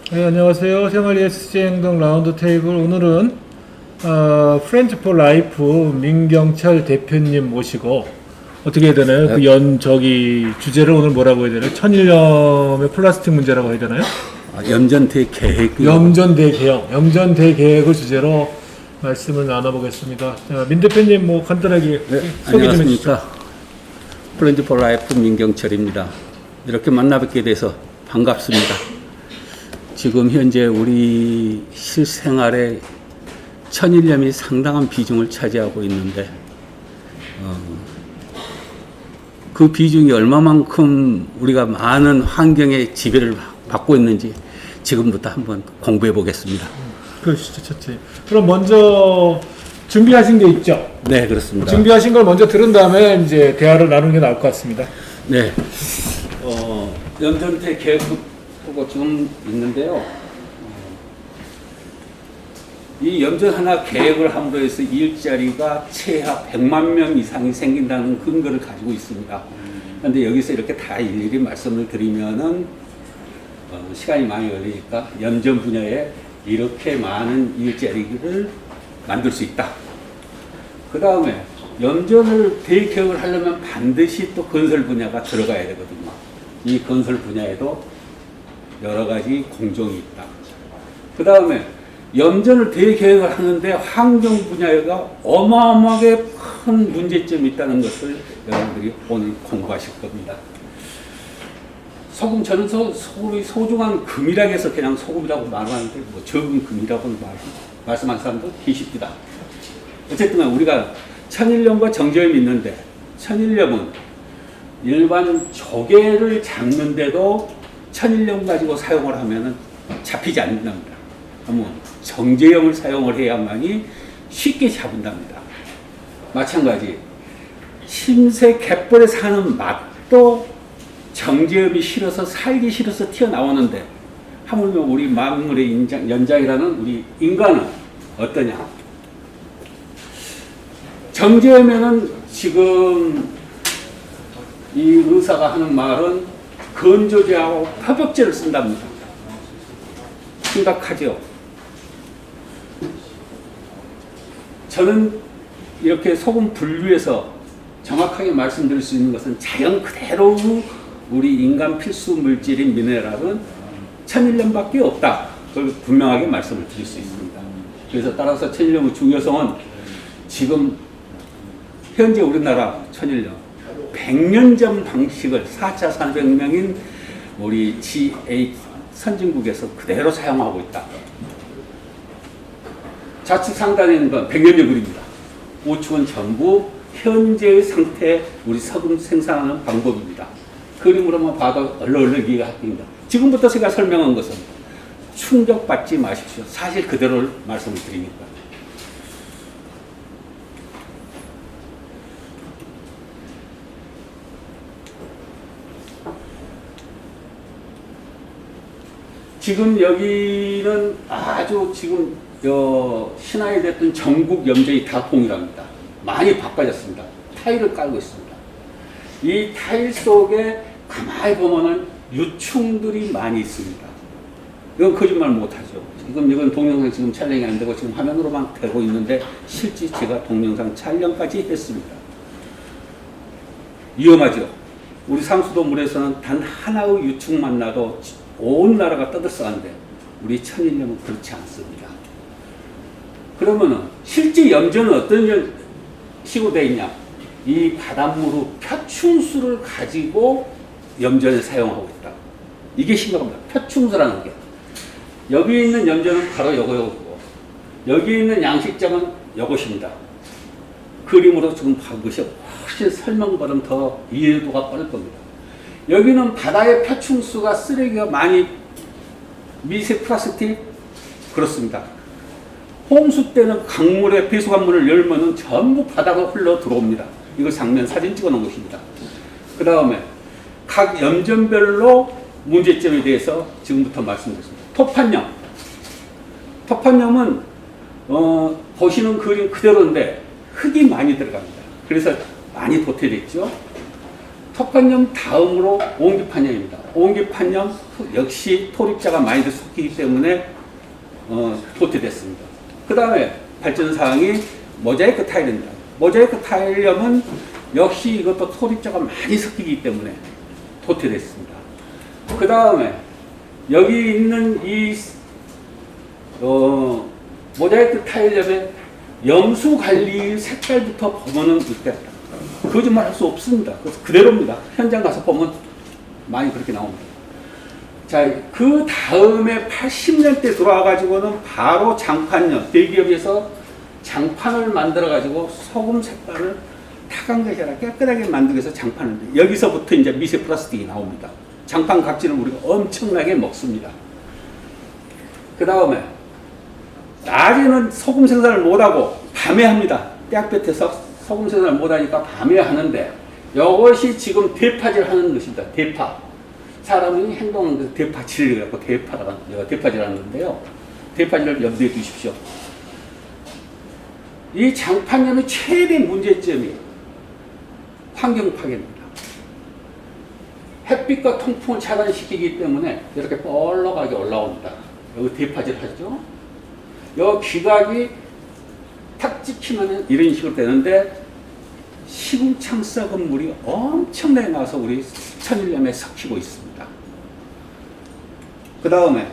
네, 안녕하세요. 생활 ESG 행동 라운드 테이블. 오늘은 프렌즈 포 라이프 민경철 대표님 모시고 어떻게 해야 되나요? 그 주제를 오늘 뭐라고 해야 되나요? 천일염의 플라스틱 문제라고 해야 되나요? 염전대 계획. 염전대 개혁, 염전대 계획을 주제로 말씀을 나눠보겠습니다. 자, 민 대표님 뭐 간단하게 소개 좀 해주시죠. 프렌즈 포 라이프 민경철입니다. 이렇게 만나뵙게 돼서 반갑습니다. 지금 현재 우리 실생활에 천일염이 상당한 비중을 차지하고 있는데 그 비중이 얼마만큼 우리가 많은 환경의 지배를 받고 있는지 지금부터 한번 공부해 보겠습니다. 그러시죠, 첫째. 그럼 먼저 준비하신 게 있죠? 네, 그렇습니다. 준비하신 걸 먼저 들은 다음에 이제 대화를 나누는 게 나을 것 같습니다. 네. 염전대 계획하고 좀 있는데요. 이 염전 하나 계획을 함으로 해서 일자리가 최하 100만 명 이상이 생긴다는 근거를 가지고 있습니다. 그런데 여기서 이렇게 다 일일이 말씀을 드리면은 시간이 많이 걸리니까 염전 분야에 이렇게 많은 일자리를 만들 수 있다. 그 다음에 염전을 대개혁을 하려면 반드시 또 건설 분야가 들어가야 되거든요. 이 건설 분야에도 여러 가지 공정이 있다. 그 다음에 염전을 대개혁을 하는데 환경 분야가 어마어마하게 큰 문제점이 있다는 것을 여러분들이 오늘 공부하실 겁니다. 저는 소금이 소중한 금이라고 해서 그냥 소금이라고 말하는데 뭐 적은 금이라고 말씀하는 사람도 계십니다. 어쨌든 우리가 천일염과 정제염이 있는데 천일염은 일반 조개를 잡는데도 천일염 가지고 사용을 하면 잡히지 않는답니다. 그러면 정제염을 사용을 해야만이 쉽게 잡은답니다. 마찬가지 신세 갯벌에 사는 맛도 정제염이 싫어서 살기 싫어서 튀어나오는데 하물며 우리 만물의 연장이라는 우리 인간은 어떠냐? 정제염에는 지금 이 의사가 하는 말은 건조제하고 표백제를 쓴답니다. 심각하죠? 저는 이렇게 소금 분류해서 정확하게 말씀드릴 수 있는 것은 자연 그대로 우리 인간 필수 물질인 미네랄은 천일염밖에 없다. 그걸 분명하게 말씀을 드릴 수 있습니다. 그래서 따라서 천일염의 중요성은 지금 현재 우리나라 천일염 100년 전 방식을 4차 산업혁명인 우리 G8 선진국에서 그대로 사용하고 있다. 좌측 상단에 있는 건 100년 전 그림입니다. 우측은 전부 현재의 상태 우리 석유 생산하는 방법입니다. 그림으로만 봐도 얼른 이해가 됩니다. 지금부터 제가 설명한 것은 충격받지 마십시오. 사실 그대로 말씀을 드리니까. 지금 여기는 아주 지금 신화에 됐던 전국 염전이 다 동일합니다. 많이 바꿔졌습니다. 타일을 깔고 있습니다. 이 타일 속에 가만히 보면은 유충들이 많이 있습니다. 이건 거짓말 못하죠. 지금 이건 동영상 지금 촬영이 안 되고 지금 화면으로만 되고 있는데 실제 제가 동영상 촬영까지 했습니다. 위험하죠. 우리 상수도물에서는 단 하나의 유충만 나도 온 나라가 떠들썩한데 우리 천일염은 그렇지 않습니다. 그러면은 실제 염전은 어떤 식으로 되어 있냐? 이 바닷물의 표충수를 가지고 염전에 사용하고 있다. 이게 심각합니다. 표충수라는 게. 여기 있는 염전은 바로 요거고 여기 있는 양식장은 요것입니다. 그림으로 지금 본 것이 훨씬 설명보다는 더 이해도가 빠를 겁니다. 여기는 바다의 표충수가 쓰레기가 많이 미세 플라스틱 그렇습니다. 홍수 때는 강물에 배수관문을 열면은 전부 바다가 흘러 들어옵니다. 이거 장면 사진 찍어 놓은 것입니다. 그 다음에 각 염전별로 문제점에 대해서 지금부터 말씀드리겠습니다. 토판염은 보시는 그림 그대로인데 흙이 많이 들어갑니다. 그래서 많이 도태됐죠. 턱관염 다음으로 옹기판염입니다. 옹기판염 역시 토립자가 많이 섞이기 때문에 도태됐습니다. 그 다음에 발전사항이 모자이크 타일입니다. 모자이크 타일염은 역시 이것도 토립자가 많이 섞이기 때문에 도태됐습니다. 그 다음에 여기 있는 이 모자이크 타일염의 염수 관리 색깔부터 보면은 이렇게 거짓말 할 수 없습니다. 그대로입니다. 현장 가서 보면 많이 그렇게 나옵니다. 자, 그 다음에 80년대 들어와가지고는 바로 장판염, 대기업에서 장판을 만들어가지고 소금 색깔을 탁한 것이 아니라 깨끗하게 만들기 위해서 장판을, 여기서부터 이제 미세 플라스틱이 나옵니다. 장판 각질을 우리가 엄청나게 먹습니다. 그 다음에 낮에는 소금 생산을 못하고 밤에 합니다. 떼약볕에서 소금 생산을 못하니까 밤에 하는데 이것이 지금 대파질 하는 것입니다. 대파. 사람이 행동하는 대파질을 갖고 대파질 하는데요. 대파질을 염두에 두십시오. 이 장판염의 최대 문제점이 환경 파괴입니다. 햇빛과 통풍을 차단시키기 때문에 이렇게 뻘럭하게 올라옵니다. 여기 대파질 하죠. 이 기각이 탁 찍히면 이런 식으로 되는데 시궁창 썩은 물이 엄청나게 나와서 우리 천일염에 섞이고 있습니다. 그 다음에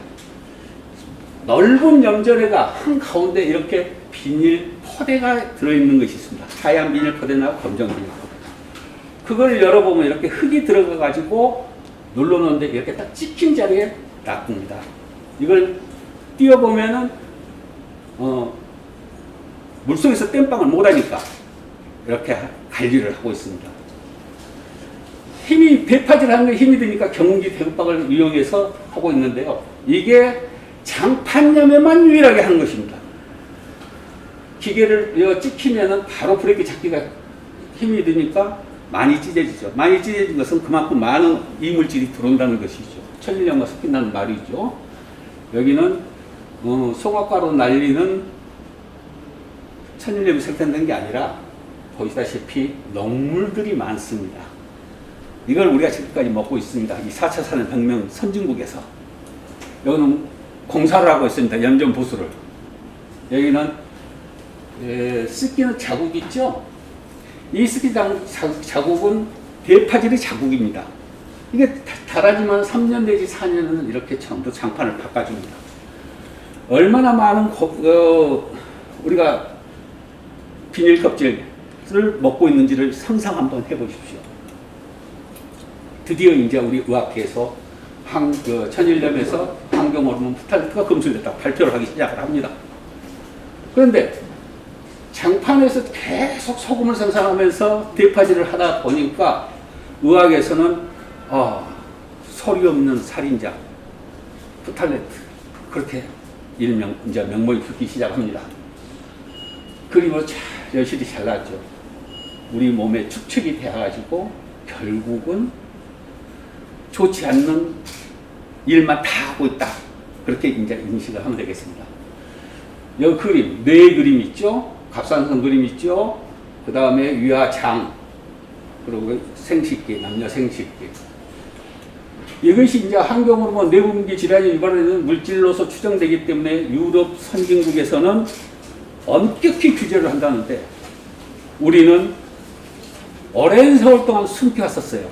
넓은 염전에가 한가운데 이렇게 비닐 포대가 들어있는 것이 있습니다. 하얀 비닐 포대나 검정 비닐 포대. 그걸 열어보면 이렇게 흙이 들어가 가지고 눌러놓는데 이렇게 딱 찍힌 자리에 놔둡니다. 이걸 띄워보면은 물속에서 땜빵을 못하니까 이렇게 관리를 하고 있습니다. 힘이 대파질하는 게 힘이 드니까 경운기 대구박을 이용해서 하고 있는데요. 이게 장판염에만 유일하게 하는 것입니다. 기계를 찍히면은 바로 브레이크 잡기가 힘이 드니까 많이 찢어지죠. 많이 찢어진 것은 그만큼 많은 이물질이 들어온다는 것이죠. 천일염과 섞인다는 말이죠. 여기는 송화가로 날리는 천일염이 생산된 게 아니라 보시다시피 녹물들이 많습니다. 이걸 우리가 지금까지 먹고 있습니다. 이 4차 산업혁명 선진국에서. 여기는 공사를 하고 있습니다. 염전 보수를. 여기는 씻기는 자국 있죠? 이 씻기 자국은 대파질의 자국입니다. 이게 달아지면 3년 내지 4년은 이렇게 전부 장판을 바꿔줍니다. 얼마나 많은 우리가 비닐 껍질을 먹고 있는지를 상상 한번 해보십시오. 드디어 이제 우리 의학계에서 천일염에서 환경 호르몬 프탈레트가 검출됐다 발표를 하기 시작을 합니다. 그런데 장판에서 계속 소금을 생산하면서 대파질을 하다 보니까 의학에서는 소리 없는 살인자 프탈레트 그렇게 일명 이제 명목이 붙기 시작합니다. 그리고 여실히 잘났죠. 우리 몸에 축적이 되어가지고 결국은 좋지 않는 일만 다 하고 있다. 그렇게 이제 인식을 하면 되겠습니다. 여기 그림, 뇌 그림 있죠? 갑상선 그림 있죠? 그 다음에 위와 장, 그리고 생식기, 남녀 생식기. 이것이 이제 환경호르몬 내분비 질환이 유발되는 물질로서 추정되기 때문에 유럽 선진국에서는 엄격히 규제를 한다는데 우리는 오랜 세월 동안 숨겨왔었어요.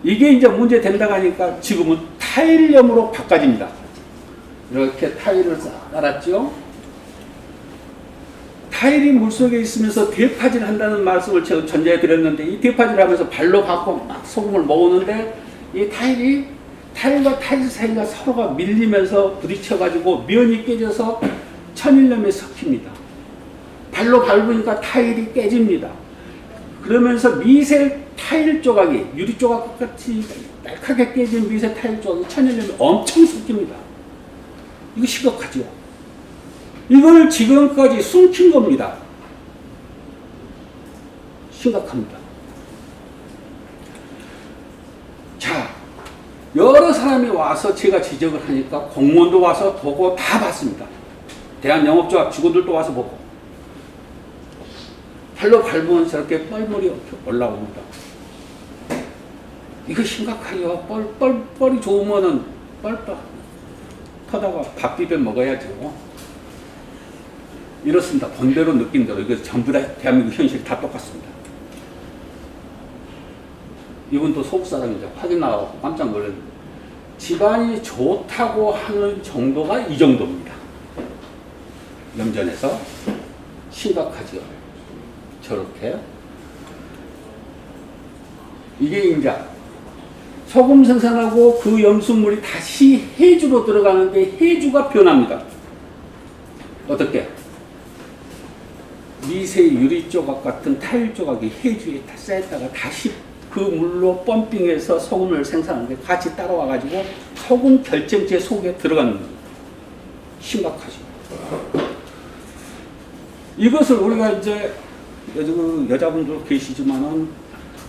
이게 이제 문제 된다고 하니까 지금은 타일염으로 바꿔집니다. 이렇게 타일을 깔았죠. 타일이 물속에 있으면서 대파질 한다는 말씀을 제가 전자에 드렸는데 이 대파질 하면서 발로 밟고 막 소금을 먹었는데 이 타일과 타일 사이가 서로가 밀리면서 부딪혀가지고 면이 깨져서 천일염에 섞입니다. 발로 밟으니까 타일이 깨집니다. 그러면서 미세 타일 조각이 유리 조각 같이 딱하게 깨진 미세 타일 조각이 천일염에 엄청 섞입니다. 이거 심각하죠. 이걸 지금까지 숨긴 겁니다. 심각합니다. 자, 여러 사람이 와서 제가 지적을 하니까 공무원도 와서 보고 다 봤습니다. 대한영업조합 직원들도 와서 보고 발로 밟으면 저렇게 뻘물이 올라옵니다. 이거 심각해요. 뻘이 좋으면은 뻘 퍼다가 밥 비벼 먹어야죠. 이렇습니다. 본대로 느낀 대로 이거 전부 다 대한민국 현실이 다 똑같습니다. 이분도 서울 사람이죠. 확인 나와서 깜짝 놀랐는데 집안이 좋다고 하는 정도가 이 정도입니다. 염전에서 심각하죠. 저렇게 이게 이제 소금 생산하고 그 염수물이 다시 해주로 들어가는데 해주가 변합니다. 어떻게? 미세 유리 조각 같은 타일 조각이 해주에 쌓였다가 다시 그 물로 펌핑해서 소금을 생산하는데 같이 따라와가지고 소금 결정체 속에 들어가는 겁니다. 심각하죠. 이것을 우리가 이제 여자분들 계시지만은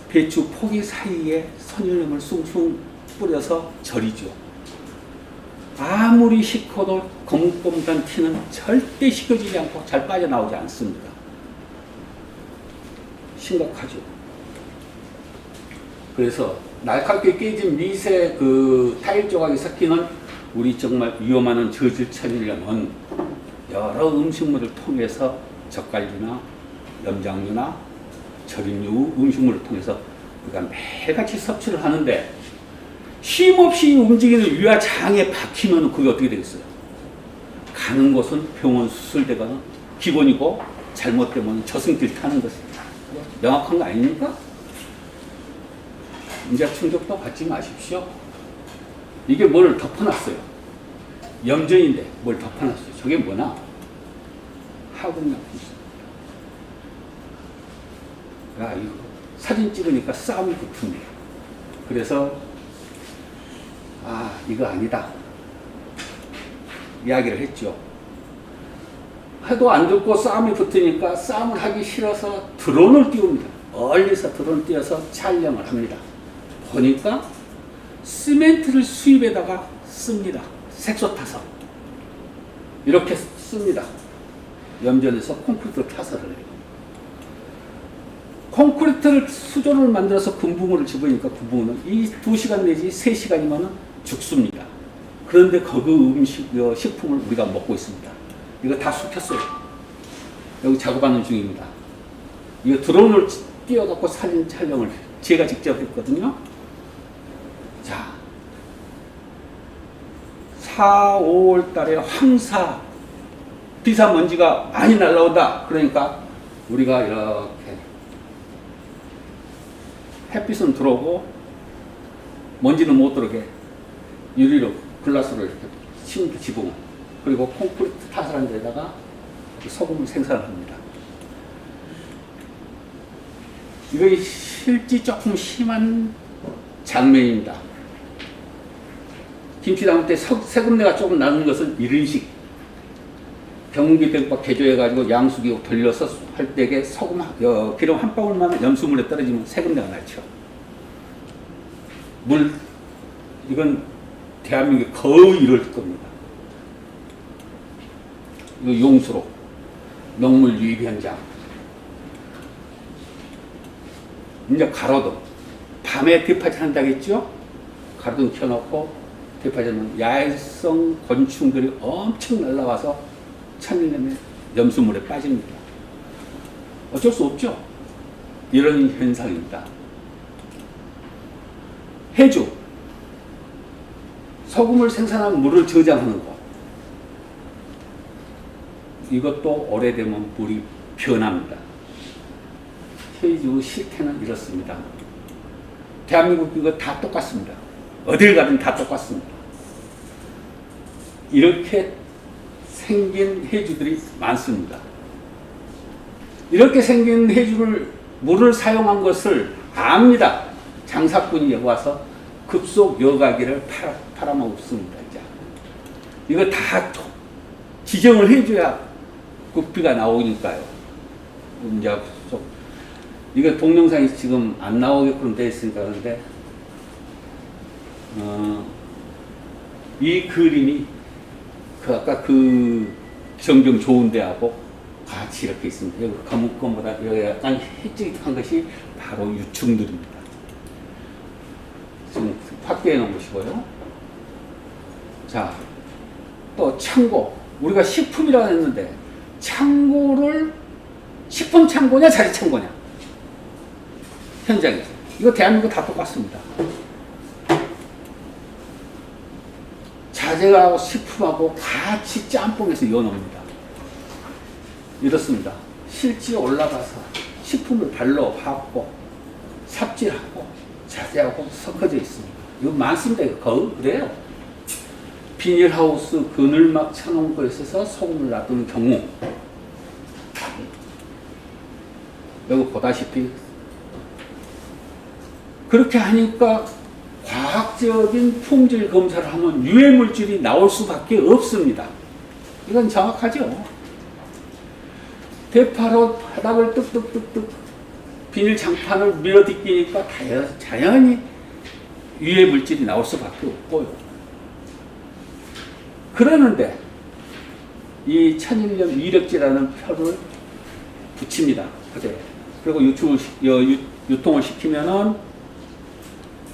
배추 포기 사이에 선율염을 숭숭 뿌려서 절이죠. 아무리 식혀도 거뭇거뭇한 티는 절대 식혀지지 않고 잘 빠져나오지 않습니다. 심각하죠. 그래서 날카롭게 깨진 미세 그 타일 조각이 섞이는 우리 정말 위험한 저질 천일염은 여러 음식물을 통해서 젓갈류나 염장류나 절임류 음식물을 통해서 우리가 매일같이 섭취를 하는데 쉼없이 움직이는 위와 장에 박히면 그게 어떻게 되겠어요? 가는 곳은 병원 수술되거나 기본이고 잘못되면 저승길 타는 것입니다. 명확한 거 아닙니까? 인자 충격도 받지 마십시오. 이게 뭘 덮어놨어요? 염전인데 뭘 덮어놨어요? 저게 뭐나? 하군약품. 야, 이거 사진 찍으니까 싸움이 붙은데. 그래서 이거 아니다 이야기를 했죠. 해도 안 듣고 싸움이 붙으니까 싸움을 하기 싫어서 드론을 띄웁니다. 멀리서 드론 띄워서 촬영을 합니다. 보니까 시멘트를 수입에다가 씁니다. 색소 타서 이렇게 씁니다. 염전에서 콘크리트 타설을 해요. 콘크리트를 수조를 만들어서 군부물을 집으니까 군부물은 이 2시간 내지 3시간이면 죽습니다. 그런데 그 식품을 우리가 먹고 있습니다. 이거 다 숙혔어요. 여기 작업하는 중입니다. 이거 드론을 띄워갖고 사진 촬영을 제가 직접 했거든요. 자, 4, 5월 달에 황사, 비사먼지가 많이 날라온다. 그러니까 우리가 이렇게 햇빛은 들어오고 먼지는 못 들어오게 유리로 글라스로 이렇게 시멘트 지붕 그리고 콘크리트 타설한 데다가 소금을 생산합니다. 이거 실제 조금 심한 장면입니다. 김치 담을 때 세금내가 조금 나는 것은 이런 식 병기 백박 개조해가지고 양수기 돌려서 할 때에 소금 기름 한 방울만 염수물에 떨어지면 세금내가 나죠. 이건 대한민국에 거의 이럴 겁니다. 이거 용수로 농물 유입 현장. 이제 가로등 밤에 대파질 한다겠죠? 가로등 켜놓고 대파질은 야외성 곤충들이 엄청 날라와서 천일염에 염수물에 빠집니다. 어쩔 수 없죠. 이런 현상입니다. 해주 소금을 생산한 물을 저장하는 것. 이것도 오래되면 물이 변합니다. 해주 실태는 이렇습니다. 대한민국 이거 다 똑같습니다. 어딜 가든 다 똑같습니다. 이렇게 생긴 해주들이 많습니다. 이렇게 생긴 해주를 물을 사용한 것을 압니다. 장사꾼이 여기 와서 급속 여가기를 팔아먹습니다. 이제. 이거 다 지정을 해줘야 국비가 나오니까요. 이제 이거 동영상이 지금 안 나오게끔 되어 있으니까 그런데 이 그림이 아까 그 전경 좋은 데하고 같이 이렇게 있습니다. 여기 검은 것보다 여기 약간 희찍한 것이 바로 유충들입니다. 지금 확대해 놓은 것이고요. 자, 또 창고. 우리가 식품이라고 했는데 창고를 식품 창고냐 자재 창고냐 현장에서 이거 대한민국 다 똑같습니다. 자재하고 식품하고 같이 짬뽕해서 이어놓습니다. 이렇습니다. 실지에 올라가서 식품을 발로 밟고 삽질하고 자재하고 섞어져 있습니다. 이거 많습니다. 이거 그래요. 비닐하우스 그늘막 쳐놓은 거에 있어서 소금을 놔두는 경우 여기 보다시피 그렇게 하니까 과학적인 품질 검사를 하면 유해 물질이 나올 수밖에 없습니다. 이건 정확하죠. 대파로 바닥을 뚝뚝뚝뚝 비닐 장판을 밀어딛기니까 자연히 유해 물질이 나올 수밖에 없고요. 그러는데 이 천일염 이력제라는 표를 붙입니다. 그리고 유통을 시키면은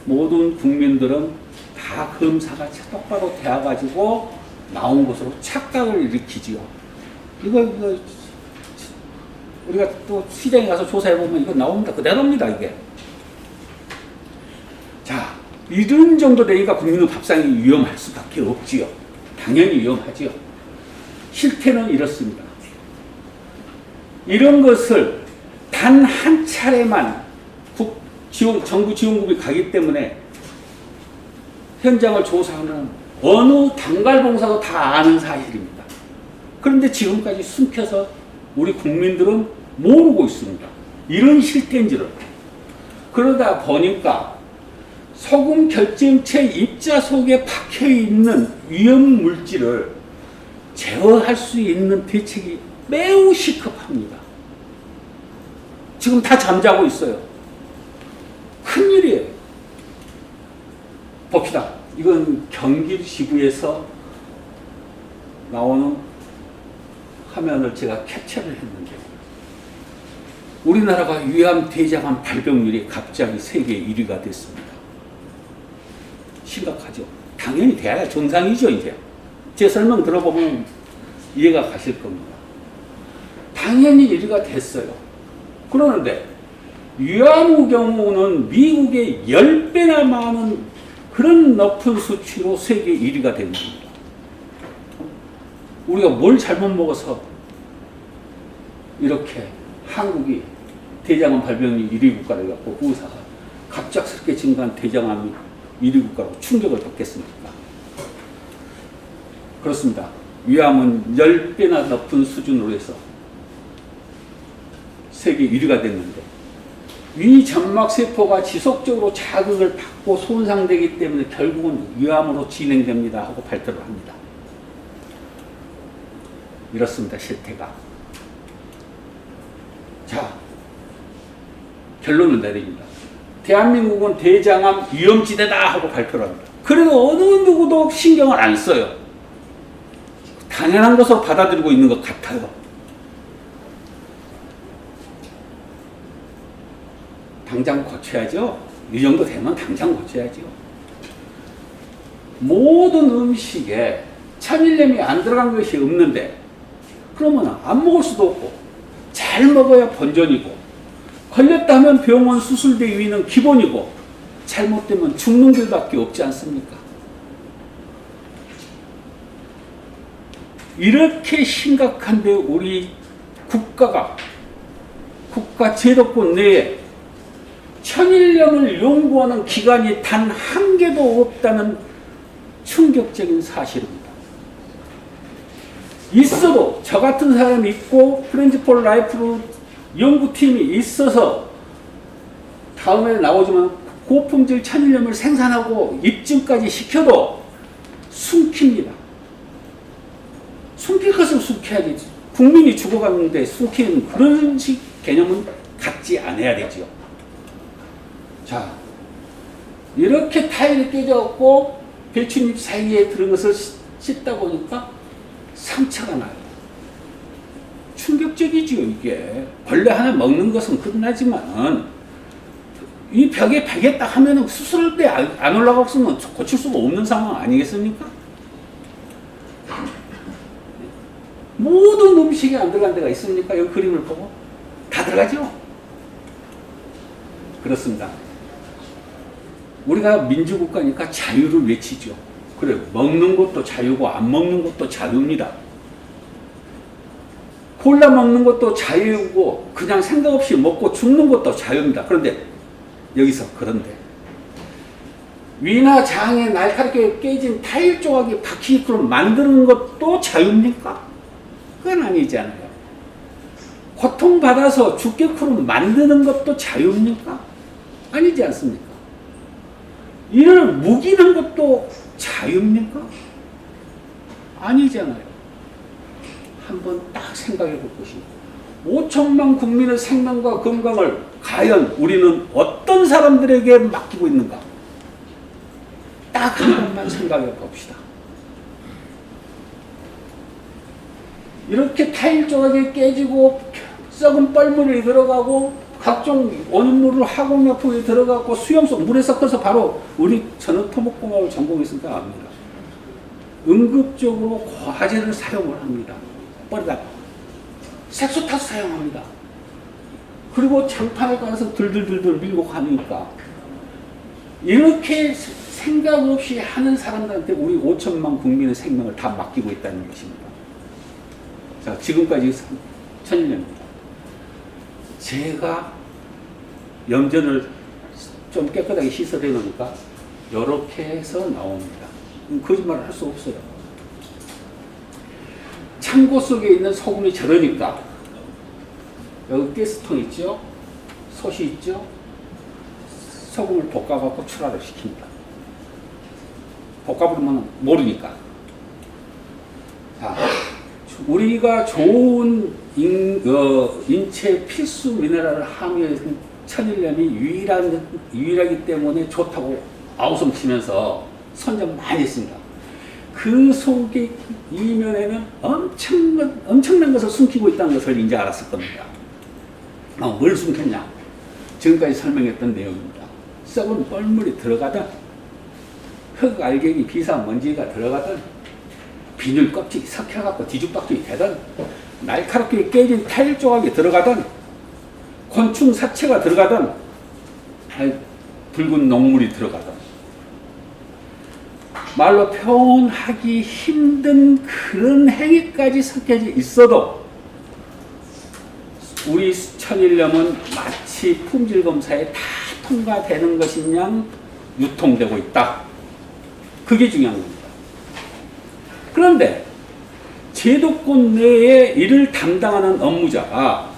모든 국민들은 다 검사가 똑바로 되어가지고 나온 것으로 착각을 일으키지요. 이거 우리가 또 시장에 가서 조사해보면 이거 나옵니다. 그대로입니다, 이게. 자, 이런 정도 되니까 국민은 밥상이 위험할 수밖에 없지요. 당연히 위험하지요. 실태는 이렇습니다. 이런 것을 단 한 차례만 정부 지원금이 가기 때문에 현장을 조사하는 어느 단갈봉사도 다 아는 사실입니다. 그런데 지금까지 숨겨서 우리 국민들은 모르고 있습니다. 이런 실태인지를. 그러다 보니까 소금 결정체 입자 속에 박혀있는 위험 물질을 제어할 수 있는 대책이 매우 시급합니다. 지금 다 잠자고 있어요. 큰일이에요. 봅시다. 이건 경기지구에서 나오는 화면을 제가 캡처를 했는데 우리나라가 위암, 대장암 발병률이 갑자기 세계 1위가 됐습니다. 심각하죠. 당연히 돼야 정상이죠, 이제. 제 설명 들어보면 이해가 가실 겁니다. 당연히 1위가 됐어요. 그러는데 위암의 경우는 미국의 10배나 많은 그런 높은 수치로 세계 1위가 된 겁니다. 우리가 뭘 잘못 먹어서 이렇게 한국이 대장암 발병률 1위 국가를 갖고 의사가 갑작스럽게 증가한 대장암이 1위 국가로 충격을 받겠습니까? 그렇습니다. 위암은 10배나 높은 수준으로 해서 세계 1위가 됐는데 위 점막세포가 지속적으로 자극을 받고 손상되기 때문에 결국은 위암으로 진행됩니다 하고 발표를 합니다. 이렇습니다. 실태가. 자, 결론을 내립니다. 대한민국은 대장암 위험지대다 하고 발표를 합니다. 그래도 어느 누구도 신경을 안 써요. 당연한 것으로 받아들이고 있는 것 같아요. 당장 고쳐야죠. 이 정도 되면 당장 고쳐야죠. 모든 음식에 천일염이 안 들어간 것이 없는데 그러면 안 먹을 수도 없고 잘 먹어야 본전이고 걸렸다 하면 병원 수술 대위는 기본이고 잘못되면 죽는 길밖에 없지 않습니까? 이렇게 심각한데 우리 국가 제도권 내에 천일염을 연구하는 기관이 단 한 개도 없다는 충격적인 사실입니다. 있어도 저 같은 사람이 있고 프렌즈 폴 라이프 연구팀이 있어서 다음에 나오지만 고품질 천일염을 생산하고 입증까지 시켜도 숨깁니다. 숨길 것을 숨겨야지. 국민이 죽어가는데 숨기는 그런 식 개념은 갖지 않아야 되지요. 자, 이렇게 타일이 깨져갖고 배춧잎 사이에 들은 것을 씻다 보니까 상처가 나요. 충격적이지요, 이게. 벌레 하나 먹는 것은 끝나지만, 이 벽에 베겠다 하면은 수술할 때 안 올라갔으면 고칠 수가 없는 상황 아니겠습니까? 모든 음식이 안 들어간 데가 있습니까? 여기 그림을 보고. 다 들어가죠? 그렇습니다. 우리가 민주국가니까 자유를 외치죠. 그래, 먹는 것도 자유고 안 먹는 것도 자유입니다. 콜라 먹는 것도 자유고 그냥 생각 없이 먹고 죽는 것도 자유입니다. 그런데 여기서 그런데 위나 장에 날카롭게 깨진 타일 조각이 박히게끔 만드는 것도 자유입니까? 그건 아니잖아요. 고통받아서 죽게끔 만드는 것도 자유입니까? 아니지 않습니까? 이를 묵이는 것도 자유입니까? 아니잖아요. 한번 딱 생각해 볼 것입니다. 5천만 국민의 생명과 건강을 과연 우리는 어떤 사람들에게 맡기고 있는가? 딱 한 번만 생각해 봅시다. 이렇게 타일 조각이 깨지고 썩은 뻘물이 들어가고 각종 원인물을 화공약품이 들어가고 수용성 물에 섞어서 바로 우리 저는 토목공학을 전공했으니까 압니다. 응급적으로 과제를 사용을 합니다. 버리다가 색소타스 사용합니다. 그리고 장판에 가서 들들들들 밀고 가니까 이렇게 생각 없이 하는 사람들한테 우리 5천만 국민의 생명을 다 맡기고 있다는 것입니다. 자, 지금까지 1000년입니다. 제가 염전을 좀 깨끗하게 씻어내 놓으니까 이렇게 해서 나옵니다. 거짓말을 할 수 없어요. 창고 속에 있는 소금이 저러니까 여기 가스통 있죠? 솥이 있죠? 소금을 볶아갖고 출하를 시킵니다. 볶아버리면 모르니까. 자, 우리가 좋은 인체 필수 미네랄을 함유해서 천일염이 유일하기 때문에 좋다고 아우성치면서 선전 많이 했습니다. 그 속에 이면에는 엄청난 것을 숨기고 있다는 것을 이제 알았을 겁니다. 뭘 숨겼냐? 지금까지 설명했던 내용입니다. 썩은 뻘물이 들어가든 흙 알갱이 비산먼지가 들어가든 비닐 껍질이 섞여갖고 뒤죽박죽이 되든 날카롭게 깨진 타일 조각이 들어가든 곤충 사체가 들어가든 붉은 녹물이 들어가든 말로 표현하기 힘든 그런 행위까지 섞여져 있어도 우리 천일염은 마치 품질검사에 다 통과되는 것이냐 유통되고 있다. 그게 중요한 겁니다. 그런데 제도권 내에 이를 담당하는 업무자가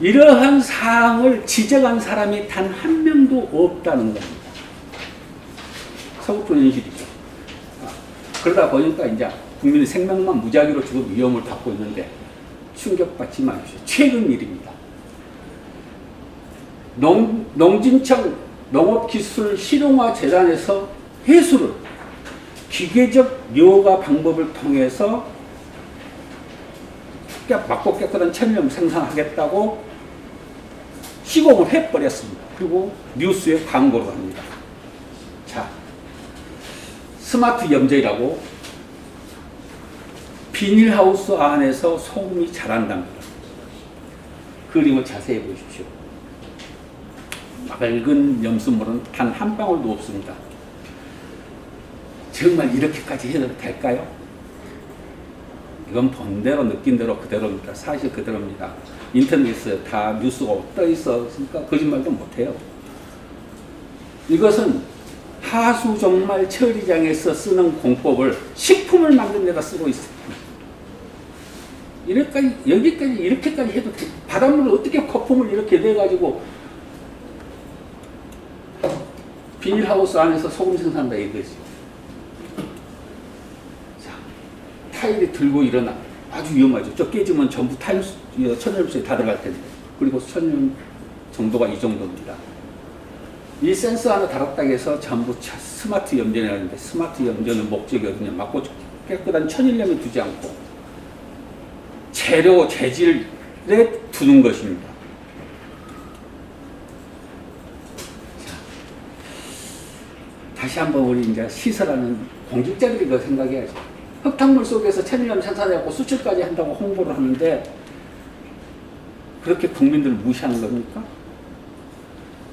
이러한 사항을 지적한 사람이 단 한 명도 없다는 겁니다. 서구권 현실이죠. 그러다 보니까 이제 국민의 생명만 무작위로 지금 위험을 받고 있는데 충격받지 마십시오. 최근 일입니다. 농진청 농업기술실용화재단에서 해수를 기계적 묘가 방법을 통해서 맑고 깨끗한 천일염 생산하겠다고 시공을 해버렸습니다. 그리고 뉴스에 광고를 합니다. 자, 스마트 염제라고 비닐하우스 안에서 소금이 자란답니다. 그림을 자세히 보십시오. 맑은 염수물은 단 한 방울도 없습니다. 정말 이렇게까지 해도 될까요? 이건 본 대로 느낀 대로 그대로입니다. 사실 그대로입니다. 인터넷에 다 뉴스가 떠 있으니까 거짓말도 못해요. 이것은 하수 정말 처리장에서 쓰는 공법을 식품을 만든 데다 쓰고 있습니다. 여기까지 이렇게까지 해도 돼. 바닷물을 어떻게 거품을 이렇게 내가지고 비닐하우스 안에서 소금 생산한다 이거지. 자, 타일이 들고 일어나 아주 위험하죠. 저 깨지면 전부 타일 천일염수에 다 들어갈 텐데. 그리고 천일염 정도가 이 정도입니다. 이 센서 하나 달았다고 해서 전부 스마트 염전이라는데 스마트 염전의 목적이거든요. 맑고 깨끗한 천일염이 두지 않고 재료, 재질에 두는 것입니다. 자, 다시 한번 우리 이제 시설하는 공직자들이 그 생각해야죠. 흙탕물 속에서 천일염 생산해갖고 수출까지 한다고 홍보를 하는데 그렇게 국민들을 무시하는 겁니까?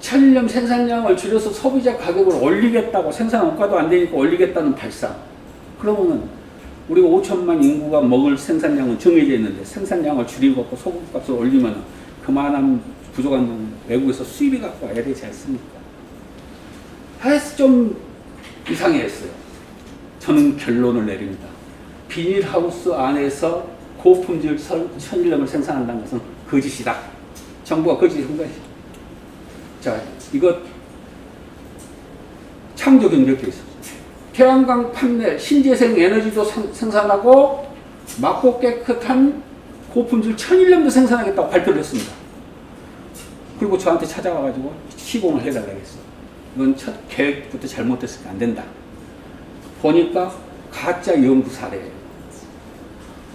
천일염 생산량을 줄여서 소비자 가격을 올리겠다고, 생산 원가도 안 되니까 올리겠다는 발상. 그러면은 우리가 5천만 인구가 먹을 생산량은 정해져 있는데 생산량을 줄이고 소금값을 올리면 그만한 부족한 외국에서 수입이 갖고 와야 되지 않습니까? 해서 좀 이상했어요. 저는 결론을 내립니다. 비닐하우스 안에서 고품질 천일염을 생산한다는 것은 거짓이다. 정부가 거짓한 거예요. 자, 이거 창조경제학에 있어. 태양광 판넬, 신재생 에너지도 생산하고 맑고 깨끗한 고품질 천일염도 생산하겠다고 발표를 했습니다. 그리고 저한테 찾아와가지고 시공을 해달라고 했어. 이건 첫 계획부터 잘못됐으니까 안 된다. 보니까 가짜 연구 사례예요.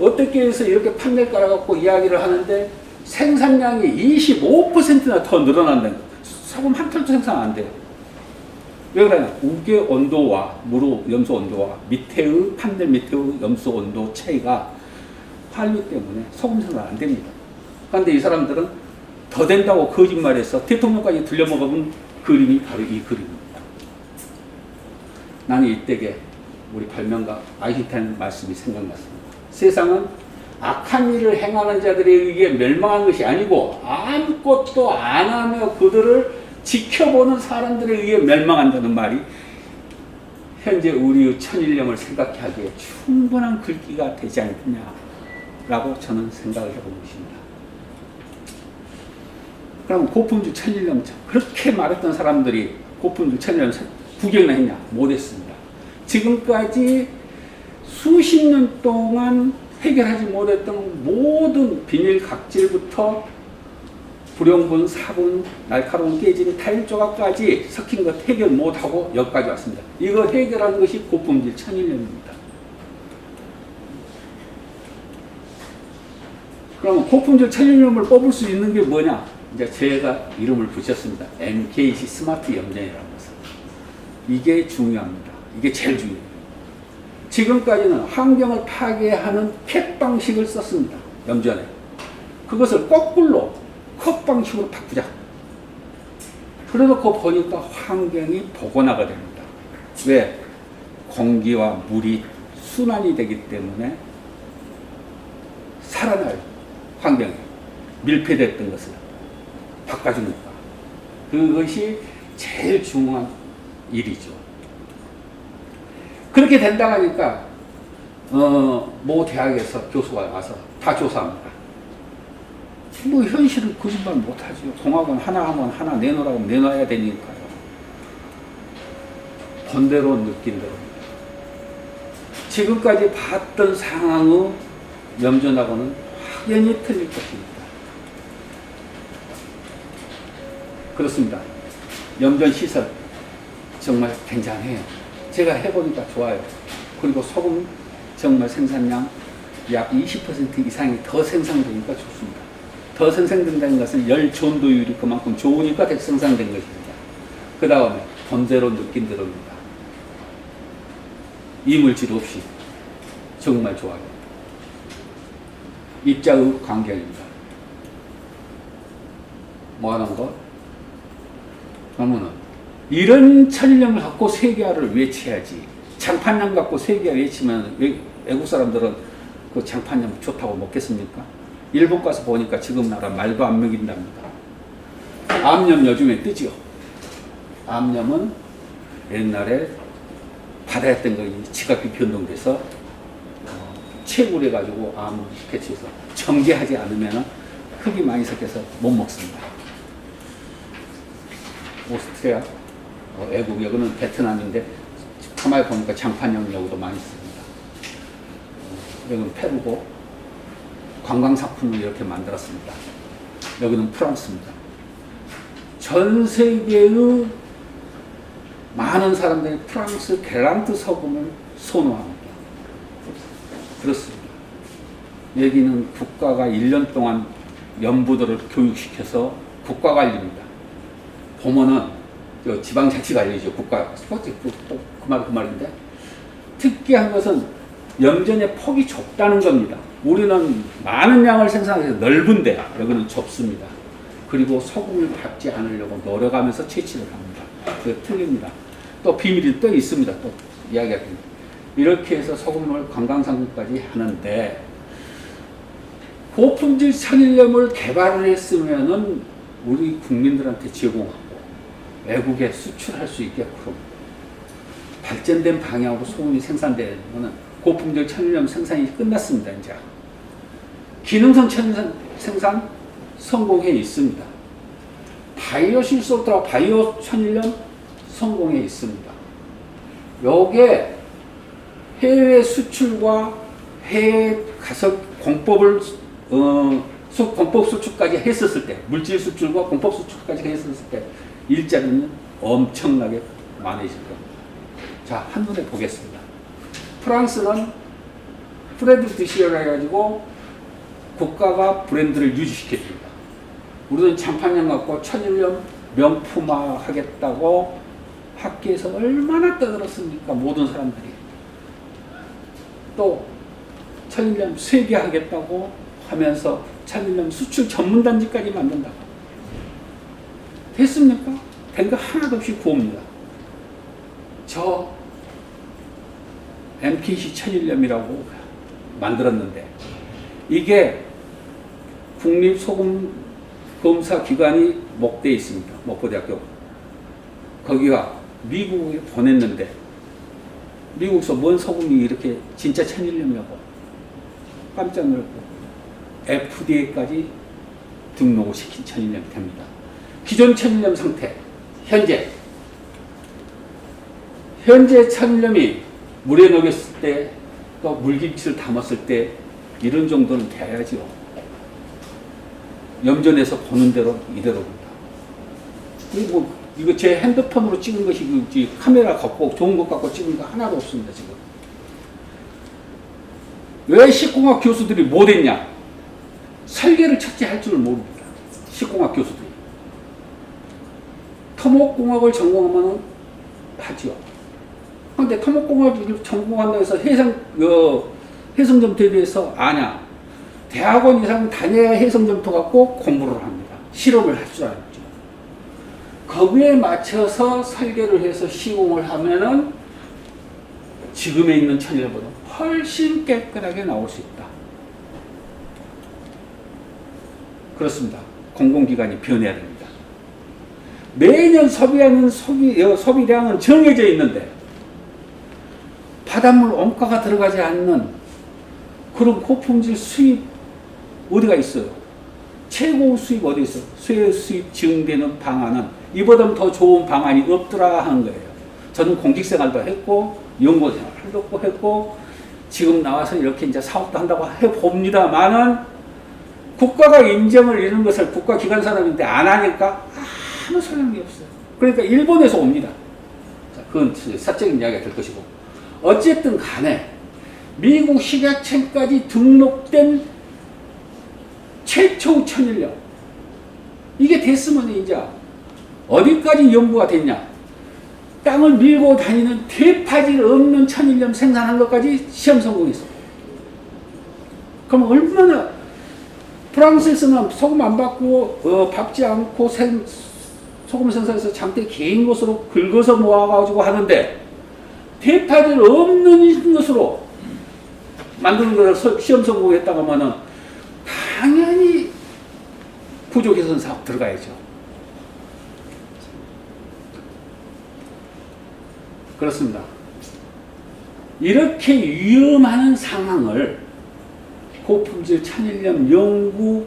어떻게 해서 이렇게 판넬 깔아갖고 이야기를 하는데 생산량이 25%나 더 늘어난다는 거예요. 소금 한 털도 생산 안 돼요. 왜 그러냐? 우계 온도와 무로 염소 온도와 밑에의 판넬 밑에의 염소 온도 차이가 활기 때문에 소금 생산 안 됩니다. 그런데 이 사람들은 더 된다고 거짓말해서 대통령까지 들려먹어본 그림이 바로 이 그림입니다. 나는 이때에 우리 발명가 아인슈타인 말씀이 생각났습니다. 세상은 악한 일을 행하는 자들에 의해 멸망한 것이 아니고 아무것도 안 하며 그들을 지켜보는 사람들에 의해 멸망한다는 말이 현재 우리의 천일염을 생각해 하기에 충분한 글귀가 되지 않느냐라고 저는 생각을 해보고 있습니다. 그럼 고품질 천일염, 그렇게 말했던 사람들이 고품질 천일염 구경이나 했냐? 못했습니다. 지금까지 수십 년 동안 해결하지 못했던 모든 비닐 각질부터 불용분, 사분, 날카로운 깨진 타일 조각까지 섞인 것 해결 못하고 여기까지 왔습니다. 이거 해결하는 것이 고품질 천일염입니다. 그럼 고품질 천일염을 뽑을 수 있는 게 뭐냐? 이제 제가 이름을 붙였습니다. MKC 스마트 염전이라는 것을. 이게 중요합니다. 이게 제일 중요해요. 지금까지는 환경을 파괴하는 캣 방식을 썼습니다. 염전에. 그것을 거꾸로 컵 방식으로 바꾸자. 그래놓고 보니까 환경이 복원화가 됩니다. 왜? 공기와 물이 순환이 되기 때문에 살아나요. 환경이. 밀폐됐던 것을 바꿔주니까. 그것이 제일 중요한 일이죠. 그렇게 된다고 하니까 모 대학에서 교수가 와서 다 조사합니다. 뭐 현실은 거짓말 못하죠. 공학원 하나 하면 하나 내놓으라고 내놔야 되니까요. 본대로 느낀 대로. 지금까지 봤던 상황의 염전하고는 확연히 틀릴 것입니다. 그렇습니다. 염전 시설 정말 굉장해요. 제가 해보니까 좋아요. 그리고 소금 정말 생산량 약 20% 이상이 더 생산되니까 좋습니다. 더 생산된다는 것은 열 전도율이 그만큼 좋으니까 생산된 것입니다. 그 다음에 본대로 느낀 대로입니다. 이물질 없이 정말 좋아요. 입자의 광경입니다. 뭐 하는 거? 그러면은 이런 천일염을 갖고 세계화를 외쳐야지. 장판염 갖고 세계화 외치면 외국 사람들은 그 장판염 좋다고 먹겠습니까? 일본 가서 보니까 지금 나라 말도 안 먹인답니다. 암염 요즘에 뜨지요. 암염은 옛날에 바다였던 거 지각이 변동돼서 채굴해가지고 암을 캐치해서 정제하지 않으면 흙이 많이 섞여서 못 먹습니다. 오스트리아, 외국 여기는 베트남인데 가만히 보니까 장판염 여기도 많이 씁니다. 여기는 페루고 관광상품을 이렇게 만들었습니다. 여기는 프랑스입니다. 전 세계의 많은 사람들이 프랑스 게란트 소금을 선호합니다. 그렇습니다. 여기는 국가가 1년 동안 연부들을 교육시켜서 국가관리입니다. 보면은 지방자치관리죠. 국가 그 말인데 특이한 것은 염전의 폭이 좁다는 겁니다. 우리는 많은 양을 생산해서 넓은데 여기는 좁습니다. 그리고 소금을 밟지 않으려고 노력하면서 채취를 합니다. 그 틀립니다. 또 비밀이 또 있습니다. 또 이야기가 됩니다. 이렇게 해서 소금을 관광상품까지 하는데 고품질 천일염을 개발을 했으면은 우리 국민들한테 제공하고 외국에 수출할 수 있게끔 발전된 방향으로 소금이 생산되는 것은 고품질 천일염 생산이 끝났습니다. 이제 기능성 천일염 생산 성공해 있습니다. 바이오 실소트와 바이오 천일염 성공해 있습니다. 요게 해외 수출과 해외 가서 공법을 공법 수출까지 했었을 때, 물질 수출과 공법 수출까지 했었을 때 일자리는 엄청나게 많아질 겁니다. 자, 한눈에 보겠습니다. 프랑스는 프레드 드시어라 해가지고 국가가 브랜드를 유지시켜줍니다. 우리는 장판염 갖고 천일염 명품화 하겠다고 학계에서 얼마나 떠들었습니까? 모든 사람들이. 또 천일염 쇠기하겠다고 하면서 천일염 수출 전문단지까지 만든다고. 됐습니까? 된 거 하나도 없이 구웁니다. 저 MKC 천일염이라고 만들었는데 이게 국립소금검사기관이 목대에 있습니다. 목포대학교. 거기가 미국에 보냈는데 미국에서 뭔 소금이 이렇게 진짜 천일염이라고 깜짝 놀랐고 FDA까지 등록을 시킨 천일염이 됩니다. 기존 천일염 상태 현재 천일염이 물에 녹였을 때 또 물김치를 담았을 때 이런 정도는 돼야죠. 염전에서 보는 대로 이대로입니다. 그리고 이거 제 핸드폰으로 찍은 것이 카메라 갖고 좋은 것 갖고 찍은 거 하나도 없습니다. 지금 왜 식공학 교수들이 못했냐? 설계를 첫째 할 줄 모릅니다. 식공학 교수들이 토목공학을 전공하면 하죠. 그런데 토목공학을 전공한다고 해서 해성점토에 대해서 아냐? 대학원 이상 다녀야 해성점토 갖고 공부를 합니다. 실험을 할 줄 알죠. 거기에 맞춰서 설계를 해서 시공을 하면은 지금에 있는 천일염보다 훨씬 깨끗하게 나올 수 있다. 그렇습니다. 공공기관이 변해야 됩니다. 매년 소비하는 소비량은 정해져 있는데 바닷물 원가가 들어가지 않는 그런 고품질 수입 어디가 있어요? 최고 수입 어디 있어요? 수입 증대는 방안은 이보다 더 좋은 방안이 없더라 하는 거예요. 저는 공직생활도 했고 연구생활도 했고 지금 나와서 이렇게 이제 사업도 한다고 해봅니다만은 국가가 인정을 이런 것을 국가기관 사람인데 안 하니까 아무 소용이 없어요. 그러니까 일본에서 옵니다. 자, 그건 사적인 이야기가 될 것이고 어쨌든 간에 미국 식약청까지 등록된 최초 천일염 이게 됐으면 이제 어디까지 연구가 됐냐? 땅을 밀고 다니는 대파질 없는 천일염 생산한 것까지 시험 성공했어. 그럼 얼마나 프랑스에서는 소금 안 받고 밟지 않고 소금 생산해서 장대 개인 것으로 긁어서 모아가지고 하는데 대파질 없는 것으로 만드는 것을 시험 성공했다고 하면은 당연히 구조개선 사업 들어가야죠. 그렇습니다. 이렇게 위험한 상황을 고품질 천일염 연구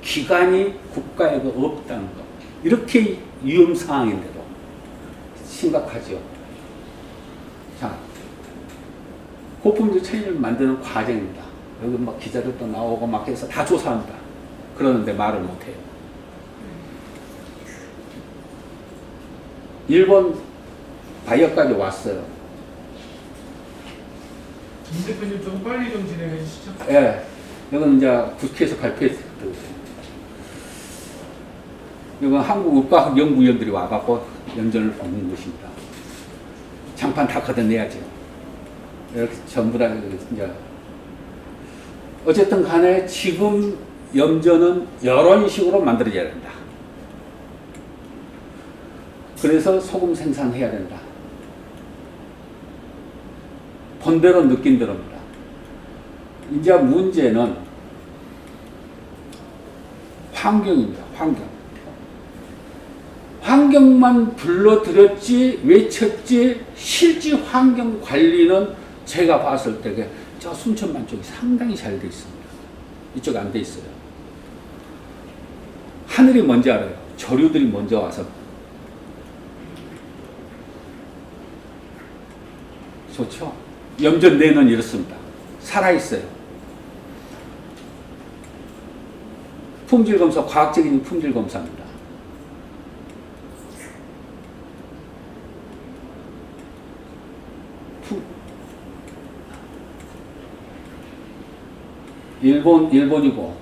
기관이 국가에 없다는 것. 이렇게 위험 상황인데도 심각하죠. 자, 고품질 천일염 만드는 과정입니다. 여기 막 기자들도 나오고 막 해서 다 조사합니다. 그러는데 말을 못해요. 일본 바이어까지 왔어요. 임 대표님 좀 빨리 좀 진행해 주시죠. 예. 이건 이제 국회에서 발표했거든요. 이건 한국의과학연구위원들이 와갖고 연전을 보는 것입니다. 장판 다 걷어내야죠. 이렇게 전부 다 이제 어쨌든 간에 지금 염전은 이런 식으로 만들어져야 된다. 그래서 소금 생산해야 된다. 본대로 느낀 대로입니다. 이제 문제는 환경입니다. 환경만 불러들였지 외쳤지 실제 환경 관리는 제가 봤을 때 저 순천만 쪽이 상당히 잘 돼 있습니다. 이쪽에 안 돼 있어요. 하늘이 뭔지 알아요. 저류들이 먼저 와서 좋죠. 염전 내는 이렇습니다. 살아있어요. 품질 검사, 과학적인 품질 검사입니다. 일본이고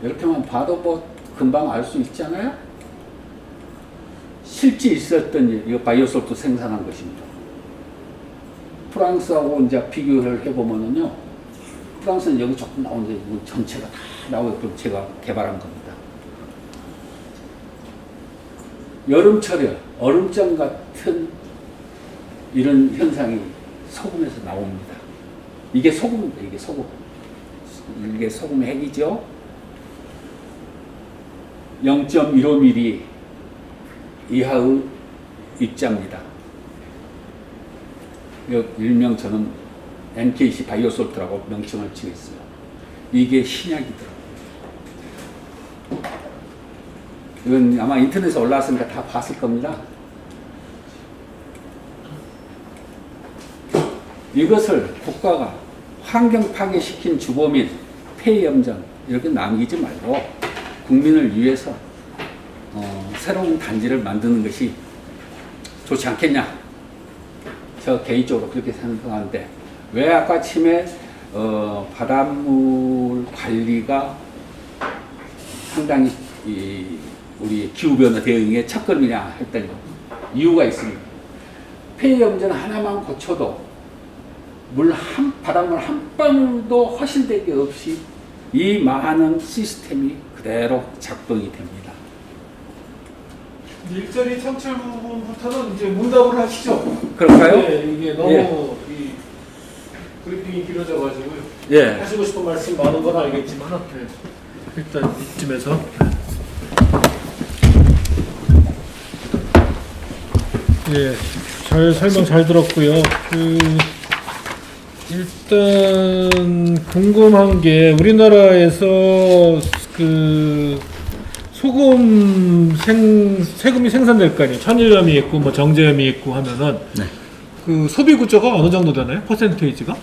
이렇게만 봐도 뭐 금방 알 수 있잖아요. 실제 있었던 일, 이거 바이오솔트 생산한 것입니다. 프랑스하고 이제 비교를 해보면은요, 프랑스는 여기 조금 나오는데 이거 전체가 다 나오고 그럼 제가 개발한 겁니다. 여름철에 얼음장 같은 이런 현상이 소금에서 나옵니다. 이게 소금입니다. 이게 소금. 이게 소금 핵이죠. 0.15mm 이하의 입자입니다. 일명 저는 NKC 바이오솔트라고 명칭을 지었어요. 이게 신약이더라고요. 이건 아마 인터넷에 올라왔으니까 다 봤을 겁니다. 이것을 국가가 환경 파괴시킨 주범인 폐염전 이렇게 남기지 말고 국민을 위해서 새로운 단지를 만드는 것이 좋지 않겠냐. 저 개인적으로 그렇게 생각하는데 왜 아까 침에 바닷물 관리가 상당히 우리 기후변화 대응의 첫걸음이냐 했더니 이유가 있습니다. 폐염전 하나만 고쳐도 바닷물 한 방울도 허실되기 없이 이 많은 시스템이 그대로 작동이 됩니다. 일자리 창출 부분부터는 이제 문답을 하시죠. 그럴까요? 네, 이게 너무 이 브리핑이 길어져가지고요. 예. 하시고 싶은 말씀 많은 건 알겠지만 네. 일단 이쯤에서 예, 잘 설명 잘 들었고요. 일단 궁금한 게 우리나라에서 세금이 생산될 거 아니에요. 천일염이 있고 뭐 정제염이 있고 하면은 네. 그 소비 구조가 어느 정도 되나요? 퍼센테이지가?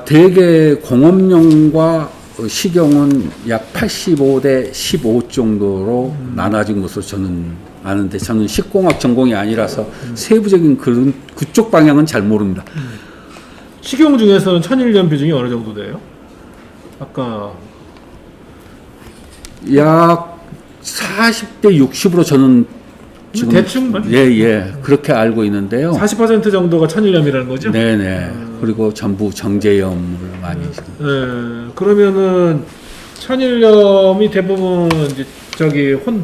대개 공업용과 식용은 약 85대 15 정도로 나눠진 것으로 저는 아는데 저는 식공학 전공이 아니라서 세부적인 그쪽 방향은 잘 모릅니다. 식용 중에서는 천일염 비중이 어느 정도 돼요? 아까 약 40대 60으로 저는 지금 대충 그렇게 알고 있는데요. 40% 정도가 천일염이라는 거죠? 네네. 그리고 전부 정제염을 많이. 네. 그러면은 천일염이 대부분 이제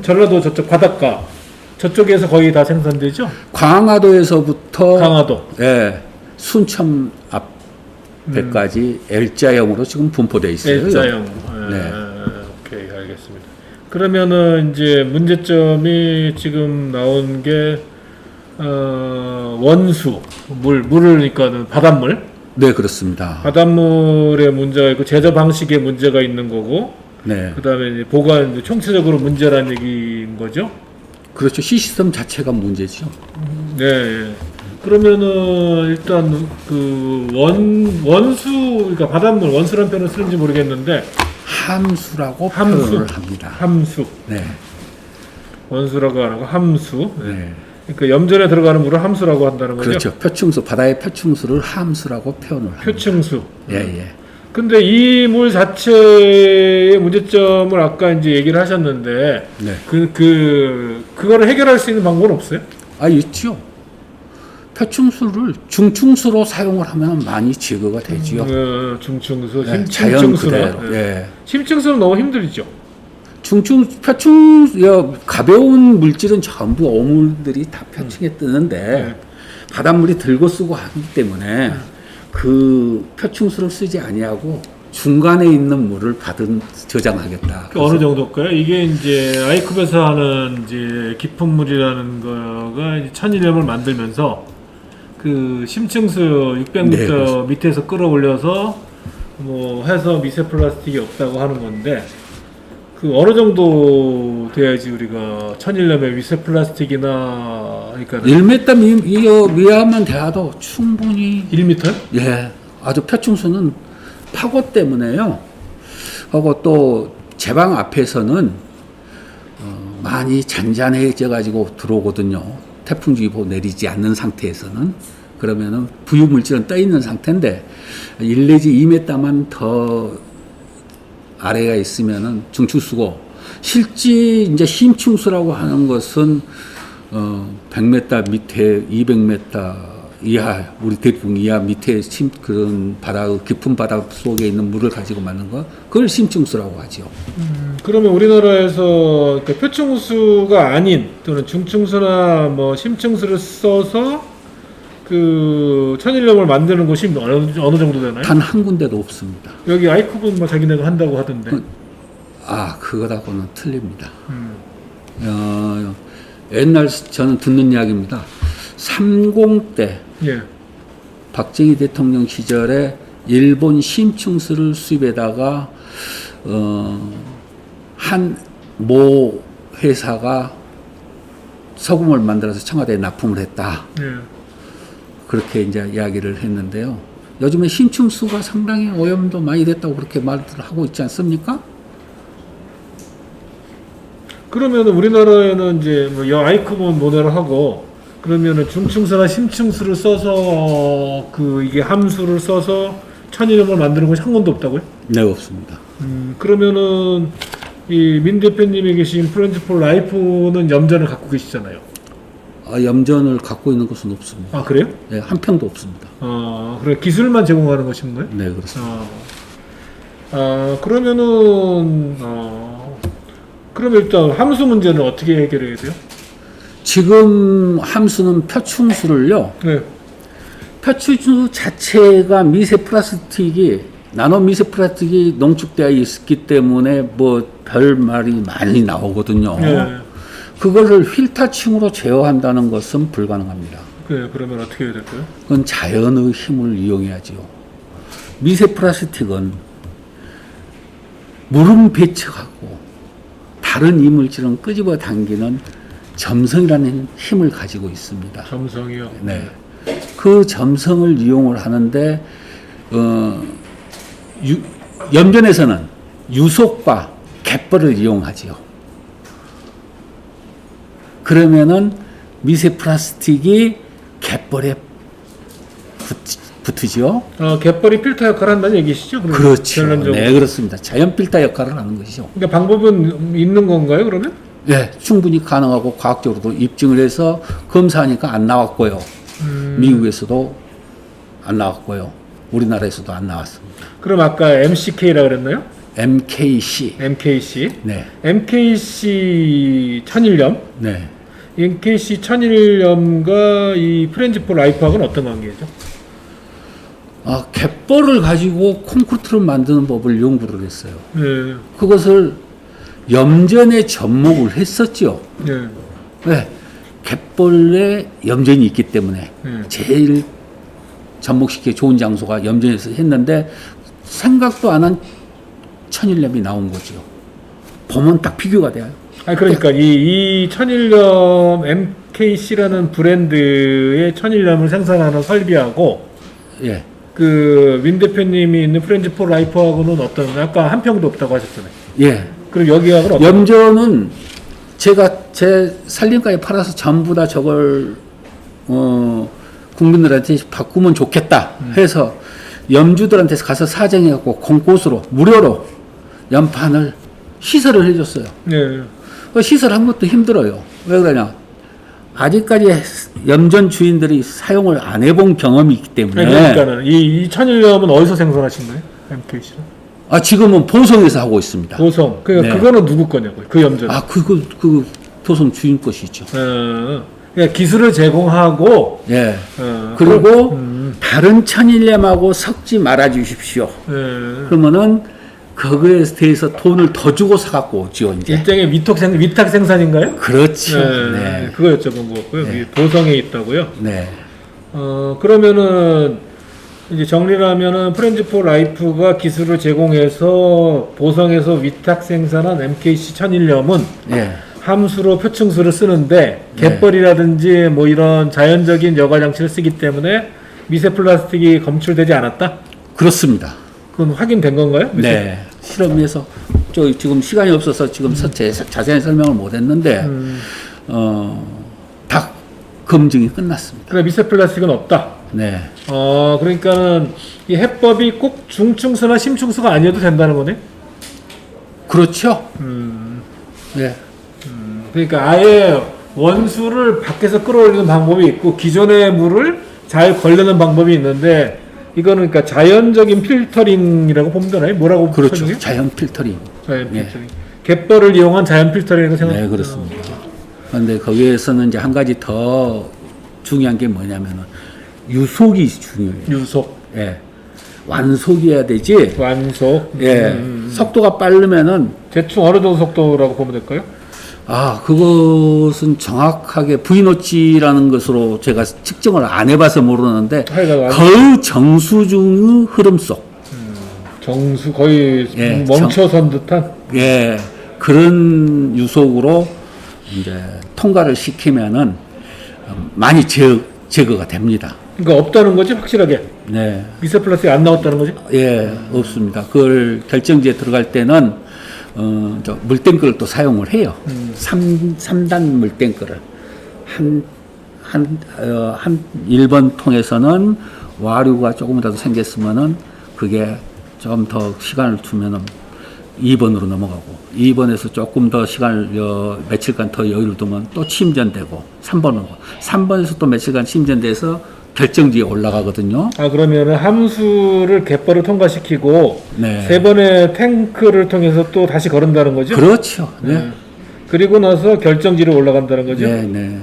전라도 저쪽 바닷가 저쪽에서 거의 다 생산되죠? 광화도에서부터 강화도. 예, 순천 앞에까지 L자형으로 지금 분포되어 있어요. L자형. 네. 오케이, 알겠습니다. 그러면은 이제 문제점이 지금 나온 게 원수, 물을 그러니까는 바닷물. 네, 그렇습니다. 바닷물에 문제가 있고 제조 방식에 문제가 있는 거고. 네. 그다음에 이제 보관 총체적으로 문제라는 얘기인 거죠. 그렇죠. 시스템 자체가 문제죠. 네. 그러면은 일단 원수 그러니까 바닷물 원수라는 표현을 쓰는지 모르겠는데 함수라고 표현을 합니다. 함수. 네. 원수라고 하는 거 함수. 네. 네. 그러니까 염전에 들어가는 물을 함수라고 한다는 거죠? 그렇죠. 표충수, 바다의 표충수를 함수라고 표현을 합니다. 표층수. 예, 예. 근데 이 물 자체의 문제점을 아까 이제 얘기를 하셨는데, 네. 그거를 해결할 수 있는 방법은 없어요? 아, 있죠. 표충수를 중충수로 사용을 하면 많이 제거가 되지요. 중층수, 네, 자연 심층수는. 그대로. 예. 심층수는 너무 힘들죠. 가벼운 물질은 전부 어물들이 다 표층에 뜨는데 네. 바닷물이 들고 쓰고 하기 때문에 그 표충수를 쓰지 아니하고 중간에 있는 물을 저장하겠다. 어느 정도일까요? 이게 이제 아이컵에서 하는 이제 깊은 물이라는 거가 이제 천일염을 만들면서 그 심층수 600m 네, 밑에서 끌어올려서 뭐 해서 미세 플라스틱이 없다고 하는 건데, 그 어느 정도 돼야지 우리가 천일염에 미세 플라스틱이나 그러니까 1m 미하만 돼도 충분히 1m? 예, 아주 표충수는 파고 때문에요. 하고 또 제방 앞에서는 많이 잔잔해져 가지고 들어오거든요. 태풍주의보 내리지 않는 상태에서는. 그러면은 부유 물질은 떠 있는 상태인데 1 내지 2m만 더 아래가 있으면은 중충수고, 실제 이제 심층수라고 하는 것은 100m 밑에 200m 이하, 우리 대풍 이하 밑에 그런 깊은 바다 속에 있는 물을 가지고 만든 거, 그걸 심층수라고 하죠. 그러면 우리나라에서 그 표층수가 아닌 또는 중층수나 뭐 심층수를 써서 그 천일염을 만드는 곳이 어느 정도 되나요? 단 한 군데도 없습니다. 여기 아이컵은 뭐 자기네가 한다고 하던데. 그거하고는 틀립니다. 옛날 저는 듣는 이야기입니다. 30대 예. 박정희 대통령 시절에 일본 심층수를 수입에다가 한 모 회사가 소금을 만들어서 청와대에 납품을 했다. 예. 그렇게 이제 이야기를 했는데요. 요즘에 심층수가 상당히 오염도 많이 됐다고 그렇게 말을 하고 있지 않습니까? 그러면 우리나라에는 이제 뭐 아이컵은 모델을 하고, 그러면은 중층수나 심층수를 써서 이게 함수를 써서 천일염을 만드는 것이 한 건도 없다고요? 네, 없습니다. 그러면은 이 민 대표님이 계신 프렌즈 폴 라이프는 염전을 갖고 계시잖아요. 염전을 갖고 있는 것은 없습니다. 아, 그래요? 네, 한 평도 없습니다. 그래 기술만 제공하는 것인가요? 네, 그렇습니다. 그러면은 그럼 일단 함수 문제는 어떻게 해결해야 돼요? 지금 함수는 표충수를요. 네. 표충수 자체가 미세 플라스틱이 나노 미세 플라스틱이 농축되어 있기 때문에 뭐 별 말이 많이 나오거든요. 네. 그거를 필터층으로 제어한다는 것은 불가능합니다. 네, 그러면 어떻게 해야 될까요? 그건 자연의 힘을 이용해야죠. 미세 플라스틱은 물은 배척하고 다른 이물질은 끄집어 당기는 점성이라는 힘을 가지고 있습니다. 점성이요. 네. 그 점성을 이용을 하는데 염전에서는 유속과 갯벌을 이용하지요. 그러면은 미세 플라스틱이 갯벌에 붙으죠. 갯벌이 필터 역할을 한다는 얘기시죠? 그러면 그렇죠. 결론적으로. 네, 그렇습니다. 자연 필터 역할을 하는 것이죠. 그러니까 방법은 있는 건가요, 그러면? 네, 충분히 가능하고 과학적으로도 입증을 해서 검사하니까 안 나왔고요. 미국에서도 안 나왔고요. 우리나라에서도 안 나왔습니다. 그럼 아까 MCK라 그랬나요? MKC. MKC. 네. MKC 천일염. 네. MKC 천일염과 이 프렌즈 폴 라이프하고는 어떤 관계죠? 갯벌을 가지고 콘크리트를 만드는 법을 연구를 했어요. 네. 그것을 염전에 접목을 했었죠. 네. 왜? 갯벌에 염전이 있기 때문에 제일 접목시키기 좋은 장소가 염전에서 했는데 생각도 안 한 천일염이 나온 거죠. 보면 딱 비교가 돼요. 그러니까 이 천일염 MKC라는 브랜드의 천일염을 생산하는 설비하고 예. 그 민 대표님이 있는 프렌즈 폴 라이프하고는 어떤 아까 한 평도 없다고 하셨잖아요. 예. 그럼 여기하고는 어떤 염전은 제가 제 살림까지 팔아서 전부 다 저걸 국민들한테 바꾸면 좋겠다 해서 염주들한테 가서 사정해갖고 공꽃으로 무료로 연판을 시설을 해줬어요. 네. 그 시설한 것도 힘들어요. 왜 그러냐? 아직까지 염전 주인들이 사용을 안 해본 경험이 있기 때문에. 그러니까는 이 천일염은 어디서 생산하신 거예요? MKC는? 지금은 보성에서 하고 있습니다. 보성. 그러니까 네. 그거는 누구 거냐고요? 그 염전. 그 보성 주인 것이죠. 그러니까 기술을 제공하고. 예. 그리고 다른 천일염하고 섞지 말아 주십시오. 그러면은 그거에 대해서 돈을 더 주고 사갖고 오죠, 이제. 일종의 위탁 생산인가요? 그렇죠. 네. 그거 여쭤본 거고요. 네. 보성에 있다고요. 네. 그러면은 이제 정리를 하면은 프렌즈 포 라이프가 기술을 제공해서 보성에서 위탁 생산한 MKC 천일염은 네. 함수로 표층수를 쓰는데 갯벌이라든지 뭐 이런 자연적인 여과 장치를 쓰기 때문에 미세 플라스틱이 검출되지 않았다? 그렇습니다. 그건 확인된 건가요? 네. 실험에서 지금 시간이 없어서 지금 자세한 설명을 못 했는데 다 검증이 끝났습니다. 그래 미세 플라스틱은 없다. 네. 그러니까는 이 해법이 꼭 중층수나 심층수가 아니어도 된다는 거네. 그렇죠. 네. 그러니까 아예 원수를 밖에서 끌어올리는 방법이 있고 기존의 물을 잘 걸르는 방법이 있는데 이거는 그러니까 자연적인 필터링이라고 보면 되나요? 뭐라고 그렇죠. 설명해요? 자연 필터링. 자연 네. 필터링. 갯벌을 이용한 자연 필터링이라고 생각해요. 네, 그렇습니다. 그런데 거기에서는 이제 한 가지 더 중요한 게 뭐냐면은 유속이 중요해요. 유속, 예. 완속이어야 되지. 완속. 예. 속도가 빠르면은 대충 어느 정도 속도라고 보면 될까요? 그것은 정확하게 V노치라는 것으로 제가 측정을 안 해봐서 모르는데 하여간 거의 정수중의 흐름 속. 정수 거의 예, 멈춰선 듯한. 예. 그런 유속으로 이제 통과를 시키면은 많이 제거가 됩니다. 그러니까 없다는 거지 확실하게. 네. 미세 플라스틱 안 나왔다는 거지? 예, 없습니다. 그걸 결정지에 들어갈 때는 물탱크를 또 사용을 해요. 3단 물탱크를 한 1번 통에서는 와류가 조금이라도 생겼으면은 그게 좀 더 시간을 두면은 2번으로 넘어가고 2번에서 조금 더 시간을 며칠간 더 여유를 두면 또 침전되고 3번에서 또 며칠간 침전돼서 결정지에 올라가거든요. 그러면은 함수를 갯벌을 통과시키고 네. 세 번의 탱크를 통해서 또 다시 거른다는 거죠? 그렇죠. 네. 그리고 나서 결정지로 올라간다는 거죠? 네, 네.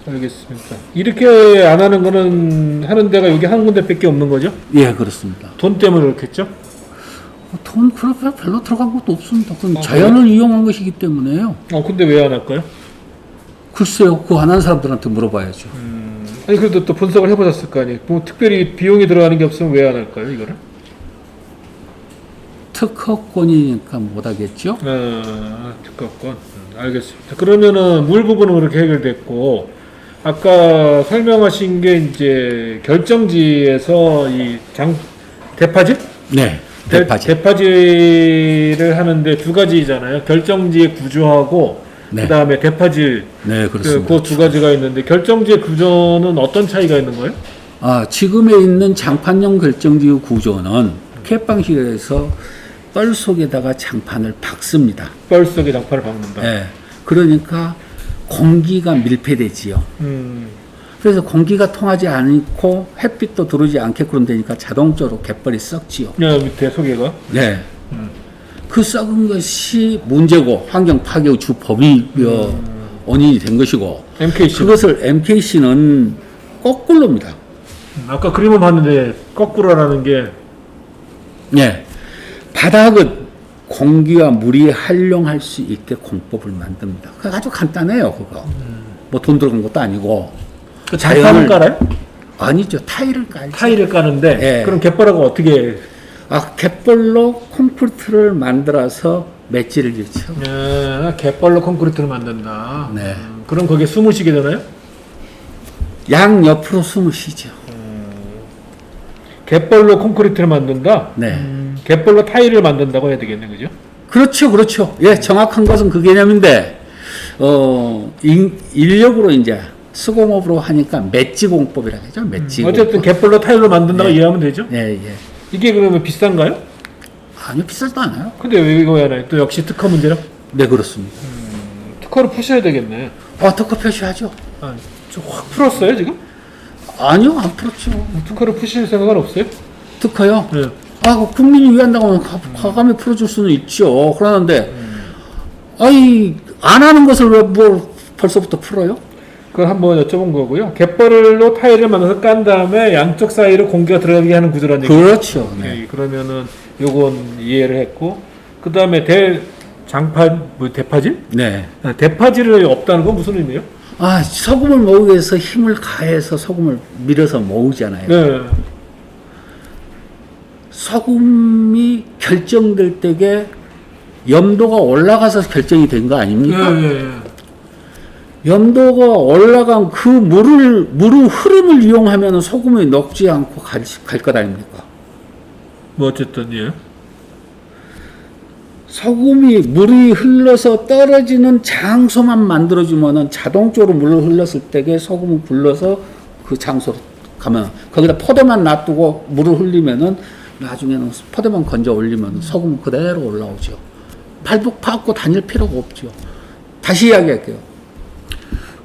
알겠습니다. 이렇게 안 하는 거는 하는 데가 여기 한 군데밖에 없는 거죠? 예, 그렇습니다. 돈 때문에 그렇겠죠? 돈 그렇게 별로 들어간 것도 없습니다. 그건 자연을 이용한 것이기 때문에요. 근데 왜 안 할까요? 글쎄요, 그거 안 하는 사람들한테 물어봐야죠. 아니 그래도 또 분석을 해보셨을 거 아니에요. 뭐 특별히 비용이 들어가는 게 없으면 왜 안 할까요, 이거를? 특허권이니까 못하겠죠. 특허권. 알겠습니다. 그러면은 물 부분은 그렇게 해결됐고, 아까 설명하신 게 이제 결정지에서 대파질? 네, 대파질을 하는데 두 가지잖아요. 결정지의 구조하고 네. 그다음에 대파질. 네, 그렇습니다. 그 두 가지가 있는데 결정지의 구조는 어떤 차이가 있는 거예요? 지금에 있는 장판용 결정지 구조는 캣방식에서 뻘 속에다가 장판을 박습니다. 뻘 속에 장판을 박는다. 네. 그러니까 공기가 밀폐되지요. 그래서 공기가 통하지 않고 햇빛도 들어오지 않게 그럼 되니까 자동적으로 갯벌이 썩지요. 밑에 소개가. 네. 그 썩은 것이 문제고 환경 파괴의 주 원인이 된 것이고 MKC. 그것을 MKC는 거꾸로입니다. 아까 그림을 봤는데 거꾸로라는 게 네. 바닥은 공기와 물이 활용할 수 있게 공법을 만듭니다. 그거 아주 간단해요, 그거. 뭐 돈 들어간 것도 아니고. 그 장판을 깔아요? 아니죠. 타일을 깔죠. 타일을 까는데 네. 그럼 갯벌하고 어떻게? 갯벌로 콘크리트를 만들어서 맷질을 짓죠. 갯벌로 콘크리트를 만든다. 네. 그럼 거기에 숨을 쉬게 되나요? 양 옆으로 숨을 쉬죠. 갯벌로 콘크리트를 만든다? 네. 갯벌로 타일을 만든다고 해야 되겠네, 그죠? 그렇죠, 그렇죠. 예, 정확한 것은 그 개념인데, 인력으로 이제 수공업으로 하니까 맷지공법이라고 하죠. 맷지공법. 어쨌든 갯벌로 타일로 만든다고 네. 이해하면 되죠. 예, 예. 이게 그러면 비싼가요? 아니요, 비싸지도 않아요. 근데 왜 이거 하나요? 또 역시 특허 문제라? 네, 그렇습니다. 특허를 푸셔야 되겠네. 특허 표시하죠. 아, 좀 확 풀었어요 지금? 아니요, 안 풀었죠. 특허를 푸실 생각은 없어요? 특허요? 네. 국민이 위한다고 하면 과감히 풀어줄 수는 있죠. 그러는데, 안 하는 것을 왜 벌써부터 풀어요? 그걸 한번 여쭤본 거고요. 갯벌로 타일을 만들어서 깐 다음에 양쪽 사이로 공기가 들어가게 하는 구조라는 얘기죠. 그렇죠. 네. 네, 그러면은 요건 이해를 했고, 그 다음에 대파질? 네. 대파질이 없다는 건 무슨 의미예요? 소금을 모으기 위해서 힘을 가해서 소금을 밀어서 모으잖아요. 네. 소금이 결정될 때에 염도가 올라가서 결정이 된 거 아닙니까? 네. 염도가 올라간 그 물의 흐름을 이용하면 소금이 녹지 않고 갈 것 아닙니까? 뭐 어쨌든 예. 소금이 물이 흘러서 떨어지는 장소만 만들어주면은 자동적으로 물을 흘렀을 때에 소금을 굴러서 그 장소로 가면 거기다 포대만 놔두고 물을 흘리면은 나중에는 포대만 건져 올리면 소금은 그대로 올라오죠. 발목 파고 다닐 필요가 없죠. 다시 이야기할게요.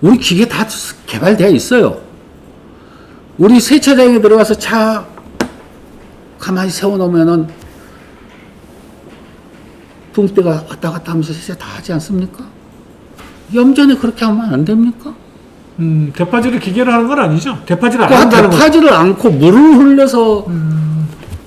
우리 기계 다 개발되어 있어요. 우리 세차장에 들어가서 차 가만히 세워놓으면은 붕대가 왔다 갔다 하면서 세차 다 하지 않습니까? 염전에 그렇게 하면 안 됩니까? 대파질을 기계로 하는 건 아니죠? 대파질을 안 한다는 거. 대파질을 않고 물을 흘려서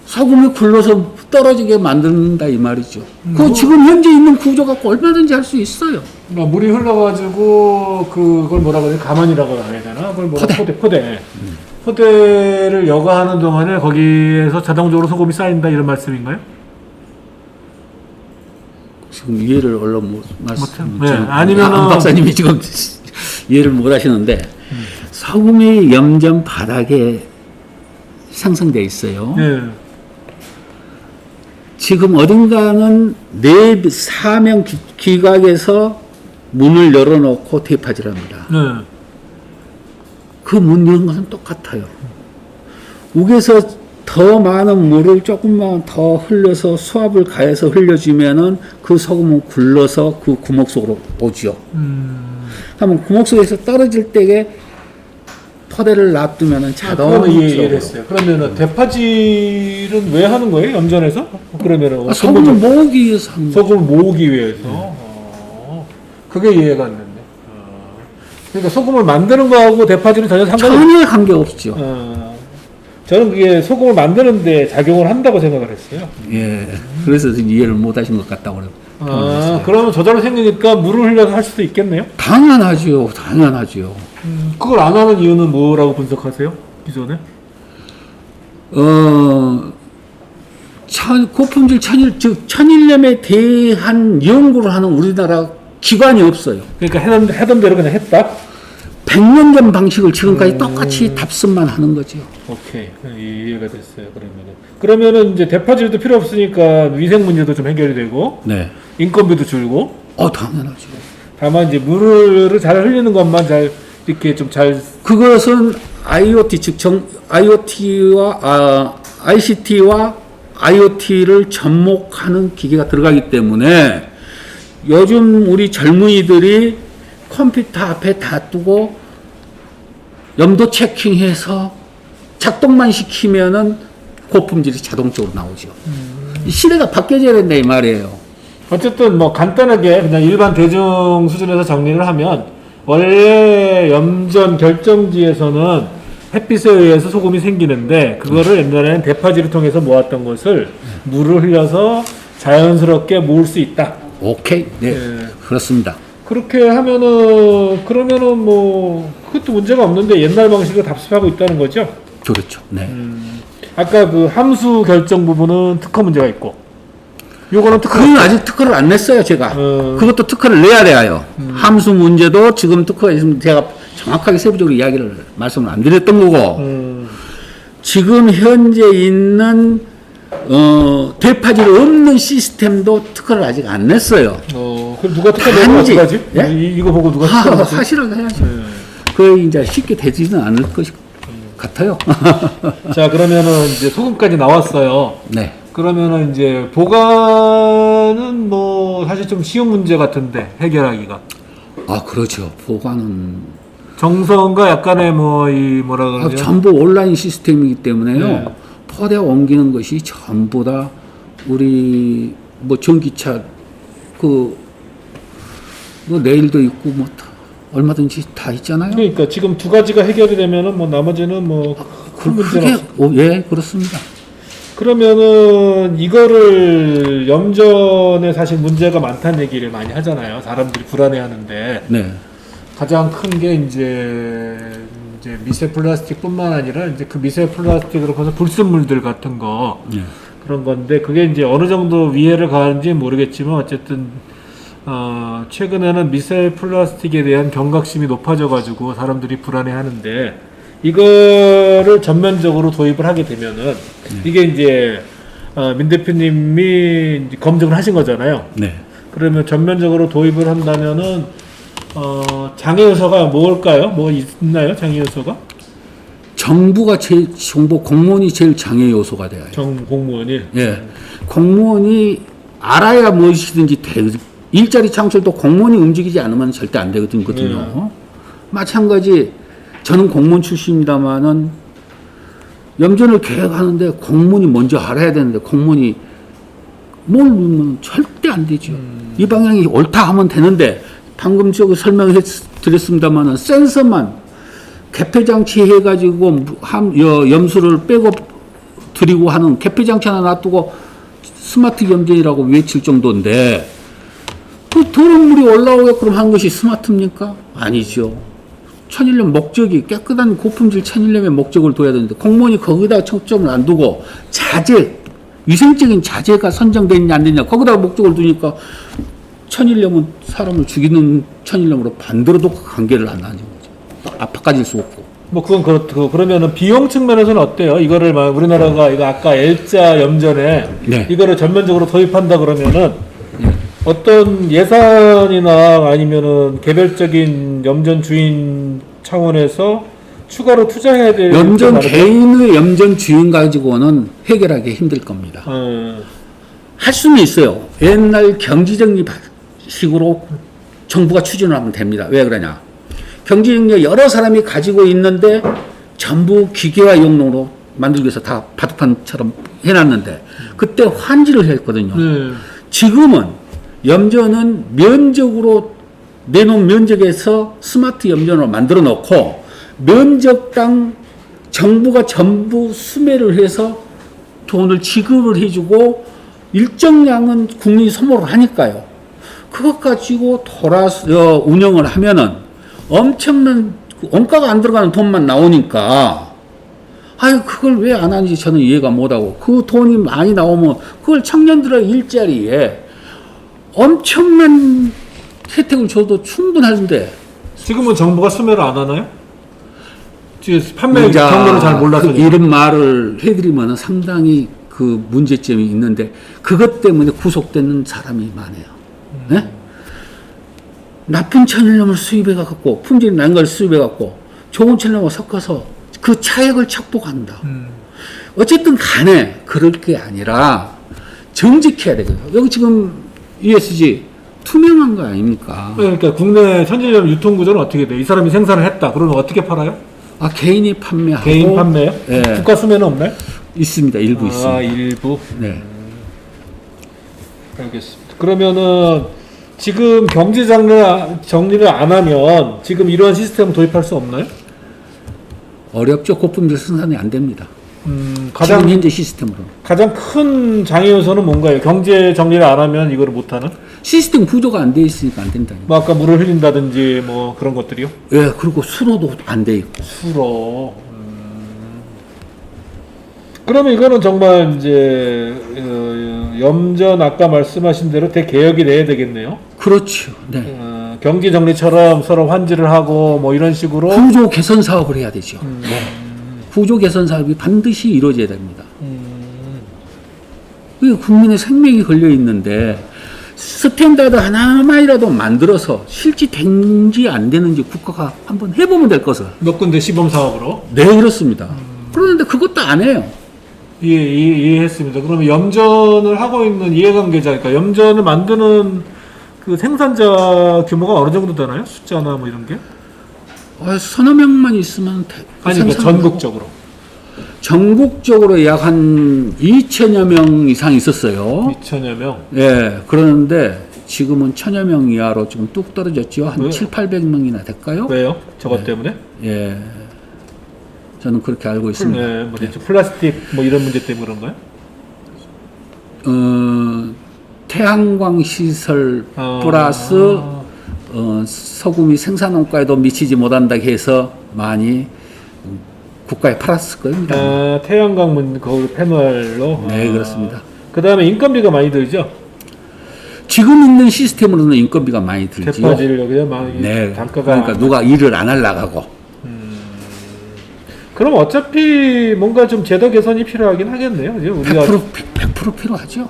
소금이 굴러서 떨어지게 만든다 이 말이죠. 그 지금 현재 있는 구조 갖고 얼마든지 할 수 있어요. 물이 흘러가지고 그걸 뭐라고 해야 되나? 가만이라고 해야 되나? 그걸 포대. 포대를 여과하는 동안에 거기에서 자동적으로 소금이 쌓인다 이런 말씀인가요? 지금 이해를 얼른 네. 아니면은 안 박사님이 지금 이해를 못 하시는데 소금이 염전 바닥에 생성되어 있어요. 네. 지금 어딘가는 사명 기각에서 문을 열어놓고 대파질합니다. 네. 그 문 여는 것은 똑같아요. 우에서 더 많은 물을 조금만 더 흘려서 수압을 가해서 흘려주면은 그 소금은 굴러서 그 구멍 속으로 오죠. 그러면 구멍 속에서 떨어질 때에 포대를 놔두면은 자동으로. 이해를 했어요. 그러면은 대파질은 왜 하는 거예요? 염전에서? 그러면은 소금을 모으기 위해서 하는 거예요. 소금을 모으기 위해서. 그게 이해가 안 됐네. 그러니까 소금을 만드는 거하고 대파질은 전혀 상관이 전혀 관계없죠. 저는 그게 소금을 만드는데 작용을 한다고 생각을 했어요. 예. 그래서 이해를 못 하신 것 같다고 그래요. 그러면 저절로 생기니까 물을 흘려서 할 수도 있겠네요? 당연하죠. 당연하죠. 그걸 안 하는 이유는 뭐라고 분석하세요? 기존에? 고품질 천일염에 대한 연구를 하는 우리나라 기관이 없어요. 그러니까 하던 대로 그냥 했다? 100년 전 방식을 지금까지 똑같이 답습만 하는 거죠. 오케이. 이해가 됐어요. 그러면은 이제 대파질도 필요 없으니까 위생 문제도 좀 해결이 되고, 네. 인건비도 줄고, 당연하죠. 다만 이제 물을 잘 흘리는 것만 잘 이렇게 좀 잘. 그것은 IoT 즉 ICT와 IoT를 접목하는 기계가 들어가기 때문에 요즘 우리 젊은이들이 컴퓨터 앞에 다 두고 염도 체킹해서 작동만 시키면은 고품질이 자동적으로 나오죠. 이 시대가 바뀌어져야 된다 이 말이에요. 어쨌든 뭐 간단하게 그냥 일반 대중 수준에서 정리를 하면 원래 염전 결정지에서는 햇빛에 의해서 소금이 생기는데 그거를 옛날에는 대파질을 통해서 모았던 것을 물을 흘려서 자연스럽게 모을 수 있다. 오케이. 네. 그렇습니다. 그렇게 하면은 그러면은 뭐 그것도 문제가 없는데 옛날 방식으로 답습하고 있다는 거죠. 그렇죠. 네. 아까 그 함수 결정 부분은 특허 문제가 있고 요거는 그건 아직 특허를 안 냈어요, 제가. 그것도 특허를 내야 돼요. 함수 문제도 지금 특허가 있으면 제가 정확하게 세부적으로 이야기를 말씀을 안 드렸던 거고 지금 현재 있는 되파질 없는 시스템도 특허를 아직 안 냈어요. 그럼 누가 특허 내고 단지- 어떡하지? 예? 이거 보고 누가 특허 내지? 사실은 해야죠. 네. 그 이제 쉽게 되지는 않을 것 같아요. 자, 그러면은 이제 소금까지 나왔어요. 네. 그러면은 이제 보관은 뭐 사실 좀 쉬운 문제 같은데 해결하기가. 아, 그렇죠. 보관은 정성과 약간의 뭐 이 뭐라 그러냐. 전부 온라인 시스템이기 때문에요. 네. 포대 옮기는 것이 전부 다 우리 뭐 전기차 그 내일도 있고 뭐 다 얼마든지 다 있잖아요. 그러니까 지금 두 가지가 해결이 되면은 뭐 나머지는 뭐 큰 문제는 없어. 예, 그렇습니다. 그러면은 이거를 염전에 사실 문제가 많다는 얘기를 많이 하잖아요. 사람들이 불안해하는데 네. 가장 큰 게 이제 미세 플라스틱뿐만 아니라 이제 그 미세 플라스틱으로 해서 불순물들 같은 거 네. 그런 건데 그게 이제 어느 정도 위해를 가하는지 모르겠지만 어쨌든 최근에는 미세 플라스틱에 대한 경각심이 높아져가지고 사람들이 불안해하는데 이거를 전면적으로 도입을 하게 되면은 이게 이제 민 대표님이 이제 검증을 하신 거잖아요. 네. 그러면 전면적으로 도입을 한다면은 장애 요소가 뭘까요? 뭐 있나요? 장애 요소가? 정부 공무원이 제일 장애 요소가 돼요. 공무원이. 예. 공무원이 알아야 무엇이든지 일자리 창출도 공무원이 움직이지 않으면 절대 안 되거든요. 마찬가지 저는 공무원 출신입니다만은 염전을 계획하는데 공무원이 먼저 알아야 되는데 공무원이 뭘 누르면 절대 안 되죠. 이 방향이 옳다 하면 되는데 방금 저거 설명해 드렸습니다만은 센서만 개폐 장치 해가지고 염수를 빼고 드리고 하는 개폐 장치 하나 놔두고 스마트 염전이라고 외칠 정도인데 그 더러운 물이 올라오게끔 한 것이 스마트입니까? 아니죠. 천일염 목적이 깨끗한 고품질 천일염의 목적을 둬야 되는데 공무원이 거기다 초점을 안 두고 위생적인 자재가 선정되어 있냐 안 되냐 거기다 목적을 두니까 천일염은 사람을 죽이는 천일염으로 반대로도 관계를 안 하는 거죠. 아파까질 수 없고. 뭐 그건 그렇고 그러면은 비용 측면에서는 어때요? 이거를 막 우리나라가 이거 아까 L자 염전에 네. 이거를 전면적으로 도입한다 그러면은 어떤 예산이나 아니면은 개별적인 염전 주인 차원에서 추가로 투자해야 될 염전 게 개인의 염전 주인 가지고는 해결하기 힘들 겁니다. 할 수는 있어요. 옛날 경지정리식으로 정부가 추진을 하면 됩니다. 왜 그러냐? 경지정리 여러 사람이 가지고 있는데 전부 기계화 용도로 만들기 위해서 다 바둑판처럼 해놨는데 그때 환지를 했거든요. 지금은 염전은 면적으로 내놓은 면적에서 스마트 염전으로 만들어 놓고 면적당 정부가 전부 수매를 해서 돈을 지급을 해주고 일정량은 국민이 소모를 하니까요. 그것 가지고 운영을 하면은 엄청난 원가가 안 들어가는 돈만 나오니까 그걸 왜 안 하는지 저는 이해가 못하고 그 돈이 많이 나오면 그걸 청년들의 일자리에 엄청난 혜택을 줘도 충분한데 지금은 정부가 수매를 안 하나요? 지금 판매 경로를 잘 몰라서 이런 말을 해드리면 상당히 그 문제점이 있는데 그것 때문에 구속되는 사람이 많아요. 네? 나쁜 천일염을 수입해갖고 품질이 난 걸 수입해갖고 좋은 천일염을 섞어서 그 차액을 착복한다. 어쨌든 간에 그럴 게 아니라 정직해야 되거든요. 여기 지금 ESG 투명한 거 아닙니까? 그러니까 국내 천일염 유통 구조는 어떻게 돼? 이 사람이 생산을 했다. 그러면 어떻게 팔아요? 개인이 판매하고 개인 판매요? 네. 국가 수매는 없나요? 있습니다. 일부 있습니다. 일부. 네. 알겠습니다. 그러면은 지금 경제 정리를 안 하면 지금 이러한 시스템 도입할 수 없나요? 어렵죠. 고품질 생산이 안 됩니다. 가장 지금 현재 시스템으로. 가장 큰 장애 요소는 뭔가요? 경제 정리를 안 하면 이거를 못 하는? 시스템 구조가 안 돼 있으니까 안 된다. 뭐 아까 물을 흘린다든지 뭐 그런 것들이요? 예, 그리고 수로도 안 돼 있고. 수로. 그러면 이거는 정말 이제 염전 아까 말씀하신 대로 대개혁이 돼야 되겠네요. 그렇죠. 네. 경제 정리처럼 서로 환지를 하고 뭐 이런 식으로 구조 개선 사업을 해야 되죠. 네. 구조 개선 사업이 반드시 이루어져야 됩니다. 이게 국민의 생명이 걸려 있는데 스탠다드 하나만이라도 만들어서 실제 되는지 안 되는지 국가가 한번 해보면 될 것을. 몇 군데 시범 사업으로. 네, 그렇습니다. 그런데 그것도 안 해요. 이해했습니다. 그러면 염전을 하고 있는 이해관계자, 그러니까 염전을 만드는 그 생산자 규모가 어느 정도 되나요? 숫자나 뭐 이런 게? 서너 명만 있으면 아니, 그러니까 전국적으로. 전국적으로 약 한 2천여 명 이상 있었어요. 2천여 명. 예, 그러는데 지금은 1,000여 명 이하로 지금 뚝 떨어졌죠. 한 왜요? 700~800명이나 될까요? 왜요? 저것 때문에? 예. 저는 그렇게 알고 있습니다. 네, 뭐 플라스틱 뭐 이런 문제 때문에 그런가요? 태양광 시설 플러스 소금이 생산원가에도 미치지 못한다고 해서 많이 국가에 팔았을 겁니다. 태양광 거기 패널로. 네, 그렇습니다. 그 다음에 인건비가 많이 들죠. 지금 있는 시스템으로는 인건비가 많이 들지요. 대파질 여기에 많이 네, 단가가. 그러니까 누가 일을 안 하려고. 그럼 어차피 뭔가 좀 제도 개선이 필요하긴 하겠네요. 그죠? 우리가 100% 필요하죠.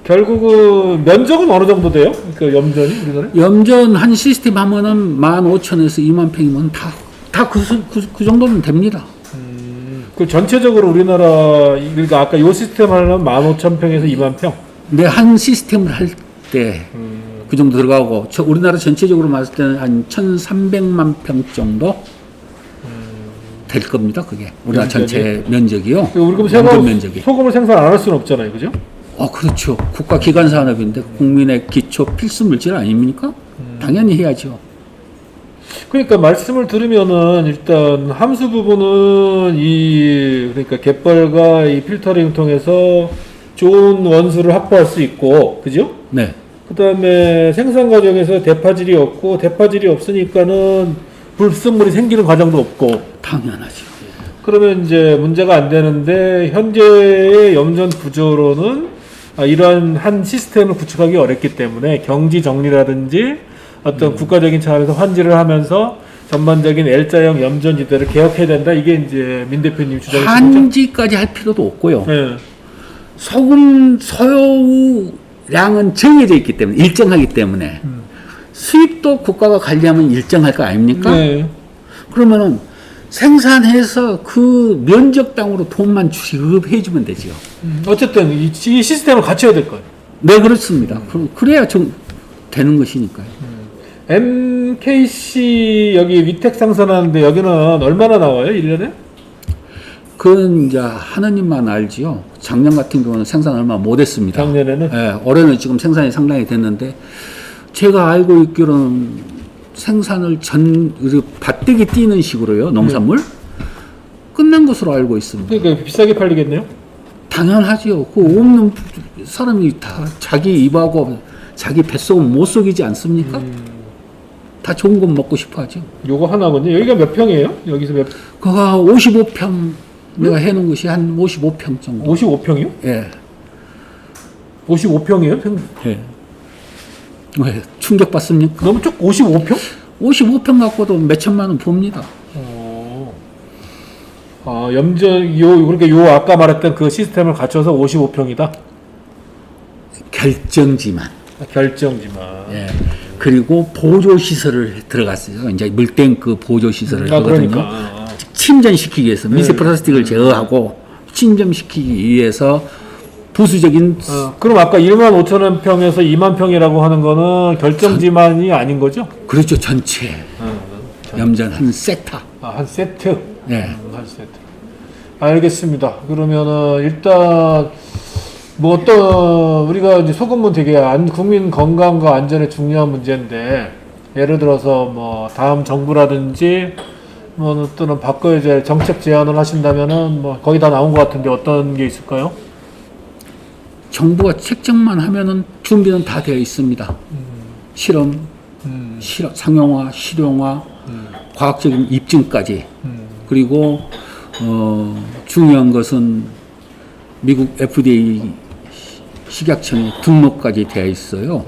결국은 면적은 어느 정도 돼요? 그 염전이 우리나라에? 염전 한 시스템 하면은 15,000에서 2만 평이면 다 그 정도면 됩니다. 그 전체적으로 우리나라 그러니까 아까 요 시스템 하려면 15,000평에서 2만 평. 근데 한 시스템을 할 때 그 정도 들어가고 우리나라 전체적으로 봤을 때는 한 1,300만 평 정도 될 겁니다. 그게 우리나라 면적이? 전체 면적이요. 우리 그럼 연돈 면적이. 소금을 생산 안 할 수는 없잖아요, 그죠? 그렇죠. 국가 기관 산업인데 국민의 기초 필수 물질 아닙니까? 당연히 해야죠. 그러니까 말씀을 들으면은 일단 함수 부분은 그러니까 갯벌과 이 필터링 통해서 좋은 원수를 확보할 수 있고, 그죠? 네. 그 다음에 생산 과정에서 대파질이 없고, 대파질이 없으니까는 불순물이 생기는 과정도 없고. 당연하죠. 그러면 이제 문제가 안 되는데, 현재의 염전 구조로는 이러한 한 시스템을 구축하기 어렵기 때문에 경지 정리라든지 어떤 국가적인 차원에서 환지를 하면서 전반적인 L자형 염전지대를 개혁해야 된다. 이게 이제 민 대표님 주장이신 거죠? 환지까지 할 필요도 없고요. 네. 소금 소요량은 정해져 있기 때문에 일정하기 때문에 수입도 국가가 관리하면 일정할 거 아닙니까? 네. 그러면은 생산해서 그 면적당으로 돈만 지급해 주면 되죠. 어쨌든 이 시스템을 갖춰야 될 거예요. 네, 그렇습니다. 그래야 좀 되는 것이니까요. MKC 여기 위택 상선하는데 여기는 얼마나 나와요? 1년에? 그건 이제 하느님만 알지요. 작년 같은 경우는 생산 얼마 못했습니다. 작년에는? 네, 올해는 지금 생산이 상당히 됐는데 제가 알고 있기로는 생산을 밭대기 띄는 식으로요, 농산물 끝난 것으로 알고 있습니다. 그러니까 비싸게 팔리겠네요? 당연하지요. 그 없는 사람이 다 자기 입하고 자기 뱃속은 못 속이지 않습니까? 다 좋은 건 먹고 싶어 하죠. 요거 하나군요. 여기가 몇 평이에요? 여기서 몇? 그거 55평 내가 해놓은 것이 한 55평 정도. 55평이요? 예. 55평이에요? 예. 왜 충격받습니까? 너무 쭉 55평? 55평 갖고도 몇 천만 원 봅니다. 염전 그러니까 아까 말했던 그 시스템을 갖춰서 55평이다. 결정지만. 결정지만. 예. 그리고 보조 시설을 들어갔어요. 이제 물탱크 보조 시설을 하거든요. 그러니까. 침전시키기 위해서 미세 플라스틱을 제어하고 침전시키기 위해서 부수적인 그럼 아까 1만 5천원 평에서 2만 평이라고 하는 거는 결정지만이 아닌 거죠? 그렇죠. 전체 염전 한 세타. 한 세트. 네. 한 세트. 알겠습니다. 그러면은 일단 뭐 어떤 우리가 이제 소금은 되게 국민 건강과 안전에 중요한 문제인데 예를 들어서 뭐 다음 정부라든지 뭐 또는 바꿔야 될 정책 제안을 하신다면은 뭐 거의 다 나온 것 같은데 어떤 게 있을까요? 정부가 책정만 하면은 준비는 다 되어 있습니다. 실험, 상용화, 실용화, 과학적인 입증까지. 그리고 중요한 것은 미국 FDA 식약청에 등록까지 되어 있어요.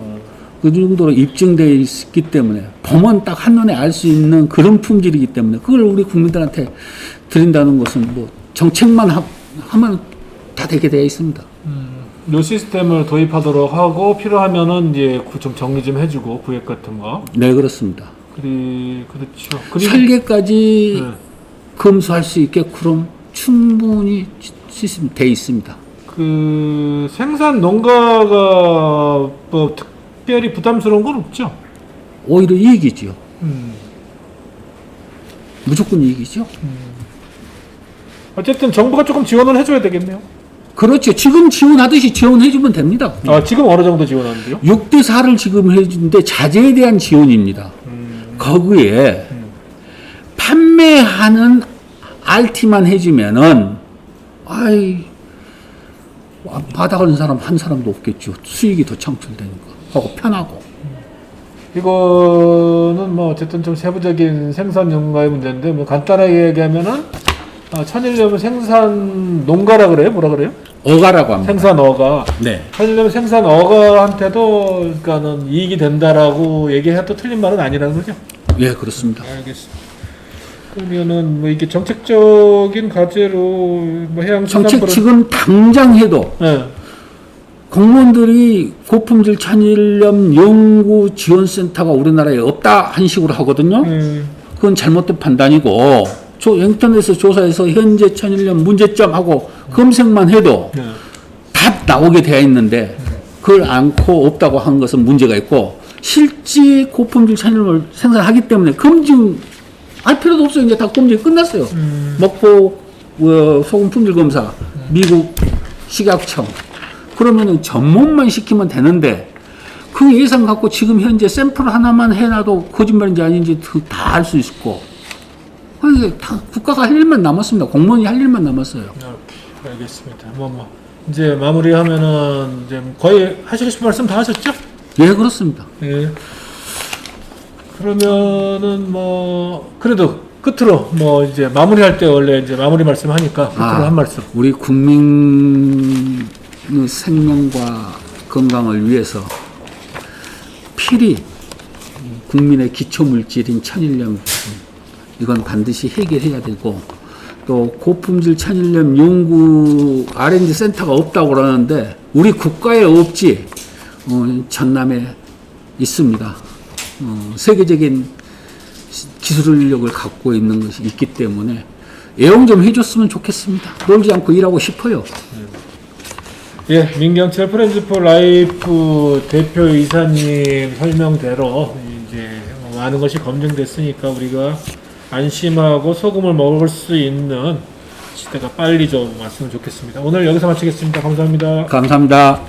그 정도로 입증되어 있기 때문에 보면 딱 한눈에 알 수 있는 그런 품질이기 때문에 그걸 우리 국민들한테 드린다는 것은 뭐 정책만 하면 다 다 되게 되어 있습니다. 요 시스템을 도입하도록 하고 필요하면은 이제 좀 정리 좀 해주고 구획 같은 거. 네, 그렇습니다. 그렇죠. 그리고 설계까지 네. 검수할 수 있게끔 충분히 시스템 돼 있습니다. 그 생산 농가가 뭐 특별히 부담스러운 건 없죠. 오히려 이익이죠. 음. 무조건 이익이죠. 어쨌든 정부가 조금 지원을 해줘야 되겠네요. 그렇죠. 지금 지원하듯이 지원해주면 됩니다. 아, 지금 어느 정도 지원하는데요? 6대 4를 지금 해주는데 자재에 대한 지원입니다. 거기에 판매하는 RT만 해주면은 아이 받아가는 사람 한 사람도 없겠죠. 수익이 더 창출되니까 하고 편하고. 이거는 뭐 어쨌든 좀 세부적인 생산 농가의 문제인데 뭐 간단하게 얘기하면은 천일염은 생산 농가라 그래요? 뭐라 그래요? 어가라고 합니다. 생산 어가. 네. 천일염 생산 어가한테도 그러니까는 이익이 된다라고 얘기해도 틀린 말은 아니라는 거죠. 예, 그렇습니다. 알겠습니다. 그러면은 뭐 이게 정책적인 과제로 뭐 정책 지금 당장 해도 네. 공무원들이 고품질 천일염 연구 지원센터가 우리나라에 없다 한 식으로 하거든요. 그건 잘못된 판단이고 인터넷에서 조사해서 현재 천일염 문제점하고 검색만 해도 네. 답 나오게 되어 있는데 그걸 않고 없다고 한 것은 문제가 있고 실제 고품질 천일염을 생산하기 때문에 검증할 필요도 없어요. 이제 다 검증이 끝났어요. 먹고 소금 품질 검사 미국 식약청 그러면은 전문만 시키면 되는데 그 예산 갖고 지금 현재 샘플 하나만 해놔도 거짓말인지 아닌지 다 알 수 있고 아니, 다 국가가 할 일만 남았습니다. 공무원이 할 일만 남았어요. 알겠습니다. 뭐 이제 마무리하면은 이제 거의 하시고 싶은 말씀 다 하셨죠? 예, 그렇습니다. 예. 그러면은 뭐 그래도 끝으로 뭐 이제 마무리할 때 원래 이제 마무리 말씀 하니까 끝으로 한 말씀. 우리 국민의 생명과 건강을 위해서 필히 국민의 기초 물질인 천일염 이건 반드시 해결해야 되고 또 고품질 천일염 연구 R&D 센터가 없다고 그러는데 우리 국가에 없지 전남에 있습니다. 세계적인 기술력을 갖고 있는 것이 있기 때문에 애용 좀 해줬으면 좋겠습니다. 놀지 않고 일하고 싶어요. 예, 민경철 프렌즈 포 라이프 대표이사님 설명대로 이제 많은 것이 검증됐으니까 우리가 안심하고 소금을 먹을 수 있는 시대가 빨리 좀 왔으면 좋겠습니다. 오늘 여기서 마치겠습니다. 감사합니다. 감사합니다.